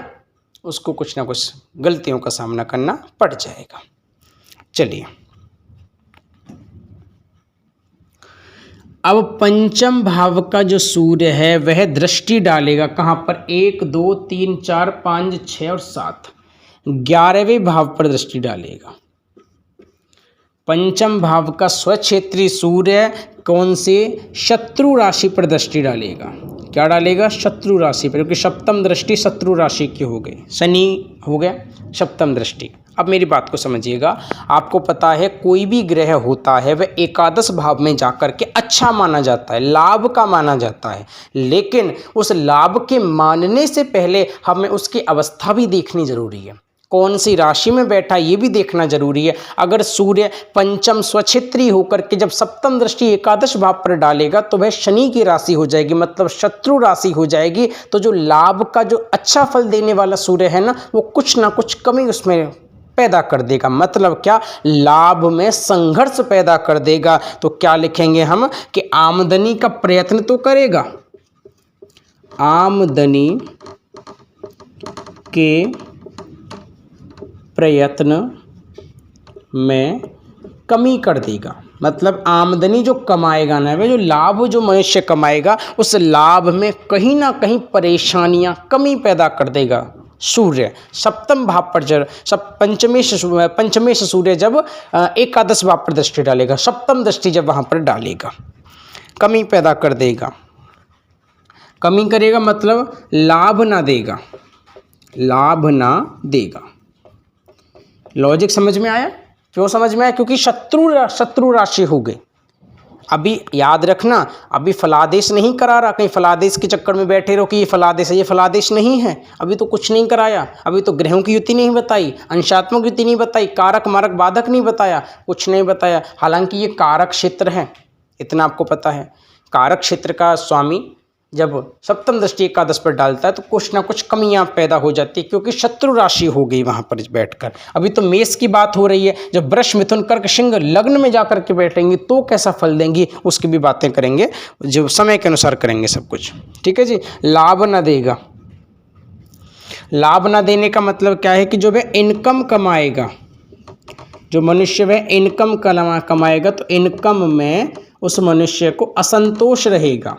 उसको कुछ ना कुछ गलतियों का सामना करना पड़ जाएगा। चलिए, अब पंचम भाव का जो सूर्य है वह दृष्टि डालेगा कहाँ पर, 1 2 3 4 5 6 और 7, 11वें भाव पर दृष्टि डालेगा। पंचम भाव का स्वक्षेत्री सूर्य कौन से, शत्रु राशि पर दृष्टि डालेगा। क्या डालेगा, शत्रु राशि पर, क्योंकि सप्तम दृष्टि शत्रु राशि की हो गई, शनि हो गया सप्तम दृष्टि। अब मेरी बात को समझिएगा, आपको पता है कोई भी ग्रह होता है वह एकादश भाव में जाकर के अच्छा माना जाता है, लाभ का माना जाता है, लेकिन उस लाभ के मानने से पहले हमें उसकी अवस्था भी देखनी जरूरी है। कौन सी राशि में बैठा ये भी देखना जरूरी है। अगर सूर्य पंचम स्वक्षेत्री होकर के जब सप्तम दृष्टि एकादश भाव पर डालेगा तो वह शनि की राशि हो जाएगी, मतलब शत्रु राशि हो जाएगी। तो जो लाभ का जो अच्छा फल देने वाला सूर्य है ना, वो कुछ ना कुछ कमी उसमें पैदा कर देगा। मतलब क्या, लाभ में संघर्ष पैदा कर देगा। तो क्या लिखेंगे हम कि आमदनी का प्रयत्न तो करेगा, आमदनी के प्रयत्न में कमी कर देगा। मतलब आमदनी जो कमाएगा ना, वह जो लाभ जो मनुष्य कमाएगा उस लाभ में कहीं ना कहीं परेशानियां, कमी पैदा कर देगा। सूर्य सप्तम भाव पर जब पंचमेश सूर्य जब एकादश भाव पर दृष्टि डालेगा, सप्तम दृष्टि जब वहाँ पर डालेगा, कमी पैदा कर देगा। कमी करेगा मतलब लाभ ना देगा, लाभ ना देगा। लॉजिक समझ में आया, क्यों समझ में आया, क्योंकि शत्रु राशि हो गई। अभी याद रखना, अभी फलादेश नहीं करा रहा, कहीं फलादेश के चक्कर में बैठे रहो कि ये फलादेश है, ये फलादेश नहीं है। अभी तो कुछ नहीं कराया, अभी तो ग्रहों की युति नहीं बताई, अंशात्मक युति नहीं बताई, कारक मारक बाधक नहीं बताया, कुछ नहीं बताया। हालांकि ये कारक क्षेत्र है, इतना आपको पता है। कारक क्षेत्र का स्वामी जब सप्तम दृष्टि एकादश पर डालता है तो कुछ ना कुछ कमियां पैदा हो जाती है, क्योंकि शत्रु राशि हो गई वहां पर बैठकर। अभी तो मेष की बात हो रही है, जब वृष मिथुन कर्क सिंह लग्न में जाकर के बैठेंगे तो कैसा फल देंगी, उसकी भी बातें करेंगे, जो समय के अनुसार करेंगे सब कुछ। ठीक है जी। लाभ ना देगा, लाभ ना देने का मतलब क्या है कि जो वह इनकम कमाएगा, जो मनुष्य वह इनकम कमाएगा तो इनकम में उस मनुष्य को असंतोष रहेगा,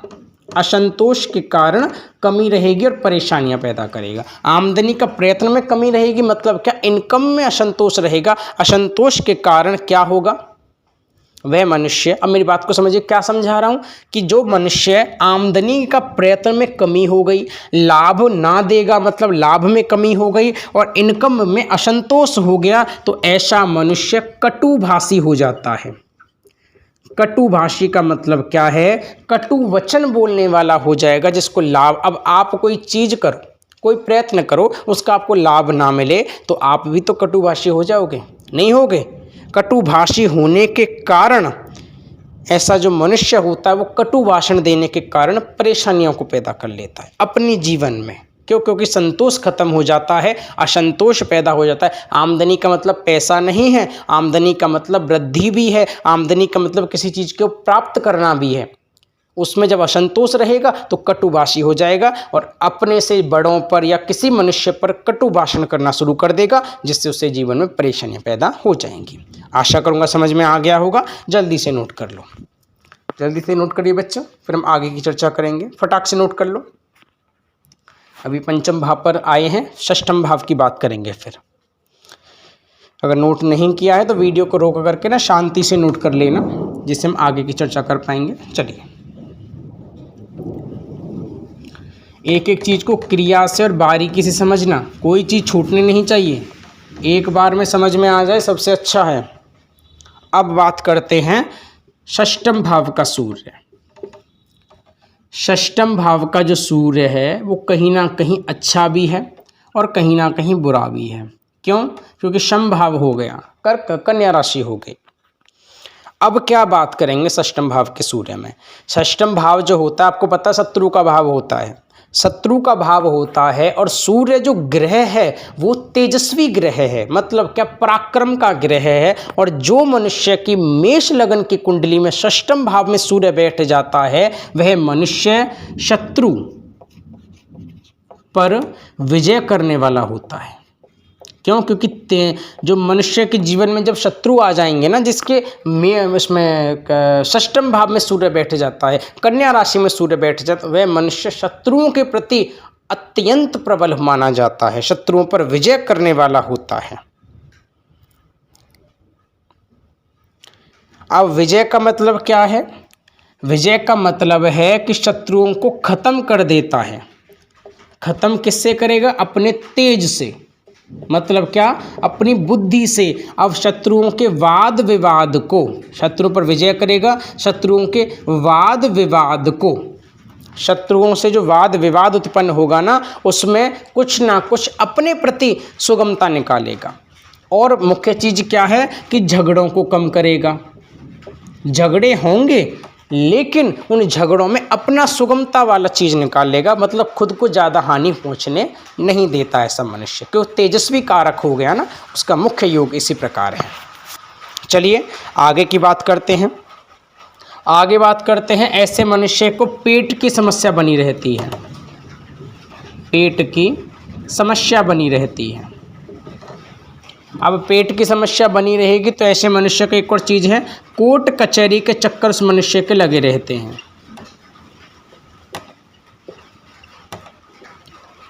असंतोष के कारण कमी रहेगी और परेशानियां पैदा करेगा। आमदनी का प्रयत्न में कमी रहेगी, मतलब क्या, इनकम में असंतोष रहेगा। असंतोष के कारण क्या होगा, वह मनुष्य, अब मेरी बात को समझिए, क्या समझा रहा हूं कि जो मनुष्य आमदनी का प्रयत्न में कमी हो गई, लाभ ना देगा मतलब लाभ में कमी हो गई और इनकम में असंतोष हो गया, तो ऐसा मनुष्य कटुभाषी हो जाता है। कटुभाषी का मतलब क्या है, कटु वचन बोलने वाला हो जाएगा, जिसको लाभ, अब आप कोई चीज करो, कोई प्रयत्न करो, उसका आपको लाभ ना मिले तो आप भी तो कटुभाषी हो जाओगे, नहीं होगे। कटुभाषी होने के कारण ऐसा जो मनुष्य होता है वो कटु भाषण देने के कारण परेशानियों को पैदा कर लेता है अपने जीवन में। क्यों? क्योंकि संतोष खत्म हो जाता है, असंतोष पैदा हो जाता है। आमदनी का मतलब पैसा नहीं है, आमदनी का मतलब वृद्धि भी है, आमदनी का मतलब किसी चीज़ को प्राप्त करना भी है। उसमें जब असंतोष रहेगा तो कटुभाषी हो जाएगा और अपने से बड़ों पर या किसी मनुष्य पर कटु भाषण करना शुरू कर देगा, जिससे उससे जीवन में परेशानियां पैदा हो जाएंगी। आशा करूंगा समझ में आ गया होगा। जल्दी से नोट कर लो, जल्दी से नोट करिए बच्चों, फिर हम आगे की चर्चा करेंगे। फटाक से नोट कर लो। अभी पंचम भाव पर आए हैं, षष्ठम भाव की बात करेंगे फिर। अगर नोट नहीं किया है तो वीडियो को रोक करके ना शांति से नोट कर लेना, जिससे हम आगे की चर्चा कर पाएंगे। चलिए, एक एक चीज़ को क्रिया से और बारीकी से समझना, कोई चीज़ छूटनी नहीं चाहिए, एक बार में समझ में आ जाए सबसे अच्छा है। अब बात करते हैं षष्ठम भाव का सूर्य। षष्ठम भाव का जो सूर्य है वो कहीं ना कहीं अच्छा भी है और कहीं ना कहीं बुरा भी है। क्यों? क्योंकि शम भाव हो गया, कर्क कन्या राशि हो गई। अब क्या बात करेंगे षष्ठम भाव के सूर्य में। षष्ठम भाव जो होता है आपको पता है शत्रु का भाव होता है, शत्रु का भाव होता है। और सूर्य जो ग्रह है वो तेजस्वी ग्रह है, मतलब क्या पराक्रम का ग्रह है। और जो मनुष्य की मेष लगन की कुंडली में षष्ठम भाव में सूर्य बैठ जाता है वह मनुष्य शत्रु पर विजय करने वाला होता है। क्यों? क्योंकि जो मनुष्य के जीवन में जब शत्रु आ जाएंगे ना, जिसके उसमें षष्ठम भाव में सूर्य बैठ जाता है, कन्या राशि में सूर्य बैठ जाता है, वह मनुष्य शत्रुओं के प्रति अत्यंत प्रबल माना जाता है, शत्रुओं पर विजय करने वाला होता है। अब विजय का मतलब क्या है? विजय का मतलब है कि शत्रुओं को खत्म कर देता है। खत्म किससे करेगा? अपने तेज से, मतलब क्या? अपनी बुद्धि से। अब शत्रुओं के वाद विवाद को, शत्रु पर विजय करेगा, शत्रुओं के वाद विवाद को, शत्रुओं से जो वाद विवाद उत्पन्न होगा ना उसमें कुछ ना कुछ अपने प्रति सुगमता निकालेगा। और मुख्य चीज़ क्या है कि झगड़ों को कम करेगा। झगड़े होंगे लेकिन उन झगड़ों में अपना सुगमता वाला चीज़ निकाल लेगा, मतलब खुद को ज़्यादा हानि पहुंचने नहीं देता ऐसा मनुष्य, क्योंकि तेजस्वी कारक हो गया ना, उसका मुख्य योग इसी प्रकार है। चलिए आगे की बात करते हैं। आगे बात करते हैं ऐसे मनुष्य को पेट की समस्या बनी रहती है, पेट की समस्या बनी रहती है। अब पेट की समस्या बनी रहेगी तो ऐसे मनुष्य को एक और चीज़ है, कोर्ट कचहरी के चक्कर उस मनुष्य के लगे रहते हैं।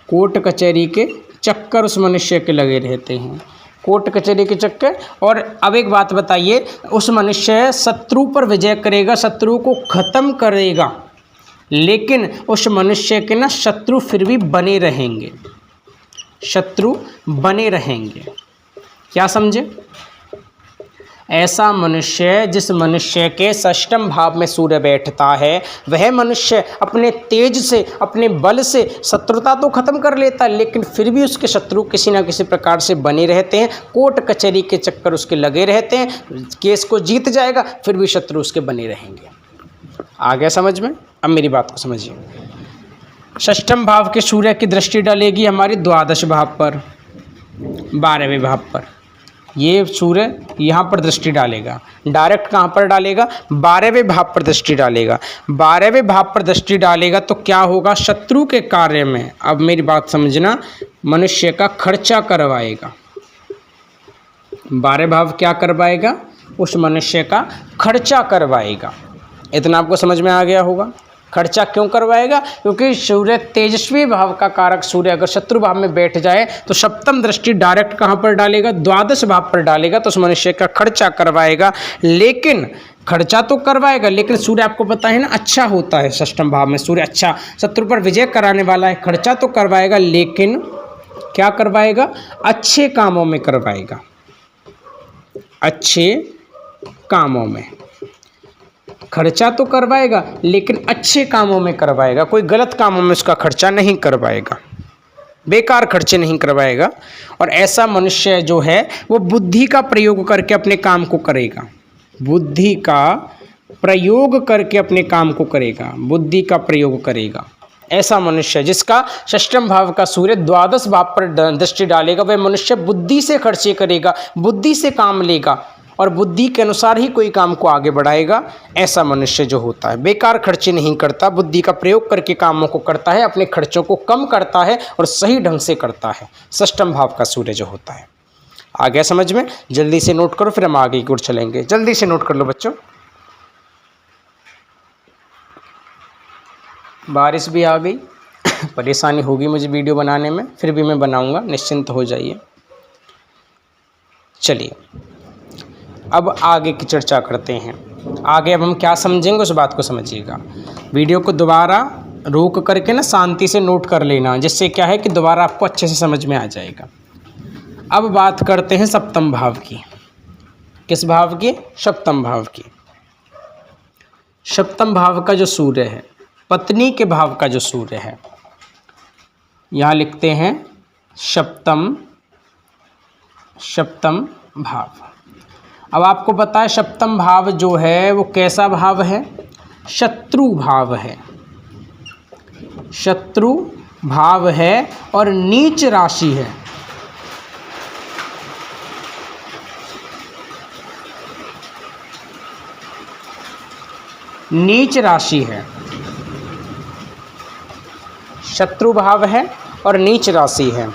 कोर्ट कचहरी के चक्कर उस मनुष्य के लगे रहते हैं, कोर्ट कचहरी के चक्कर। और अब एक बात बताइए, उस मनुष्य शत्रु पर विजय करेगा, शत्रु को खत्म करेगा, लेकिन उस मनुष्य के ना शत्रु फिर भी बने रहेंगे, शत्रु बने रहेंगे। क्या समझे? ऐसा मनुष्य, जिस मनुष्य के षष्ठम भाव में सूर्य बैठता है, वह मनुष्य अपने तेज से, अपने बल से शत्रुता तो खत्म कर लेता है, लेकिन फिर भी उसके शत्रु किसी न किसी प्रकार से बने रहते हैं। कोर्ट कचहरी के चक्कर उसके लगे रहते हैं, केस को जीत जाएगा फिर भी शत्रु उसके बने रहेंगे। आ गया समझ में? अब मेरी बात को समझिए। षष्ठम भाव के सूर्य की दृष्टि डालेगी हमारी द्वादश भाव पर, 12वें भाव पर। ये सूर्य यहाँ पर दृष्टि डालेगा, डायरेक्ट कहाँ पर डालेगा? 12वें भाव पर दृष्टि डालेगा। 12वें भाव पर दृष्टि डालेगा तो क्या होगा? शत्रु के कार्य में, अब मेरी बात समझना, मनुष्य का खर्चा करवाएगा। 12 भाव क्या करवाएगा? उस मनुष्य का खर्चा करवाएगा। इतना आपको समझ में आ गया होगा। खर्चा क्यों करवाएगा? क्योंकि सूर्य तेजस्वी भाव का कारक सूर्य अगर शत्रु भाव में बैठ जाए तो सप्तम दृष्टि डायरेक्ट कहाँ पर डालेगा? द्वादश भाव पर डालेगा, तो उस मनुष्य का खर्चा करवाएगा। लेकिन खर्चा तो करवाएगा, लेकिन सूर्य आपको पता है ना अच्छा होता है, षष्ठम भाव में सूर्य अच्छा, शत्रु पर विजय कराने वाला है। खर्चा तो करवाएगा लेकिन क्या करवाएगा? अच्छे कामों में करवाएगा, अच्छे कामों में। खर्चा तो करवाएगा लेकिन अच्छे कामों में करवाएगा, कोई गलत कामों में उसका खर्चा नहीं करवाएगा, बेकार खर्चे नहीं करवाएगा। और ऐसा मनुष्य जो है वो बुद्धि का प्रयोग करके अपने काम को करेगा, बुद्धि का प्रयोग करके अपने काम को करेगा, बुद्धि का प्रयोग करेगा। ऐसा मनुष्य जिसका षष्ठम भाव का सूर्य द्वादश भाव पर दृष्टि डालेगा, वह मनुष्य बुद्धि से खर्चे करेगा, बुद्धि से काम लेगा और बुद्धि के अनुसार ही कोई काम को आगे बढ़ाएगा। ऐसा मनुष्य जो होता है बेकार खर्चे नहीं करता, बुद्धि का प्रयोग करके कामों को करता है, अपने खर्चों को कम करता है और सही ढंग से करता है, षष्ठम भाव का सूर्य जो होता है। आ गया समझ में? जल्दी से नोट करो फिर हम आगे की ओर चलेंगे। जल्दी से नोट कर लो बच्चों। बारिश भी आ गई, परेशानी होगी मुझे वीडियो बनाने में, फिर भी मैं बनाऊंगा, निश्चिंत हो जाइए। चलिए अब आगे की चर्चा करते हैं। आगे अब हम क्या समझेंगे उस बात को समझिएगा। वीडियो को दोबारा रोक करके ना शांति से नोट कर लेना, जिससे क्या है कि दोबारा आपको अच्छे से समझ में आ जाएगा। अब बात करते हैं सप्तम भाव की। किस भाव की? सप्तम भाव की। सप्तम भाव का जो सूर्य है, पत्नी के भाव का जो सूर्य है, यहाँ लिखते हैं सप्तम भाव। अब आपको पता है सप्तम भाव जो है वो कैसा भाव है? शत्रु भाव है। शत्रु भाव है और नीच राशि है। नीच राशि है, शत्रु भाव है और नीच राशि है।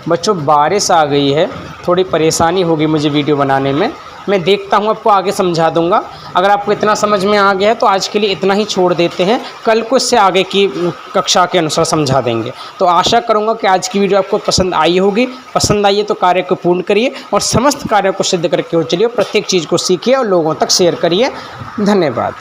बच्चों बारिश आ गई है, थोड़ी परेशानी होगी मुझे वीडियो बनाने में। मैं देखता हूँ, आपको आगे समझा दूंगा। अगर आपको इतना समझ में आ गया है तो आज के लिए इतना ही छोड़ देते हैं, कल को इससे आगे की कक्षा के अनुसार समझा देंगे। तो आशा करूँगा कि आज की वीडियो आपको पसंद आई होगी। पसंद आई है तो कार्य को पूर्ण करिए और समस्त कार्यों को सिद्ध करके चलिए। प्रत्येक चीज़ को सीखिए और लोगों तक शेयर करिए। धन्यवाद।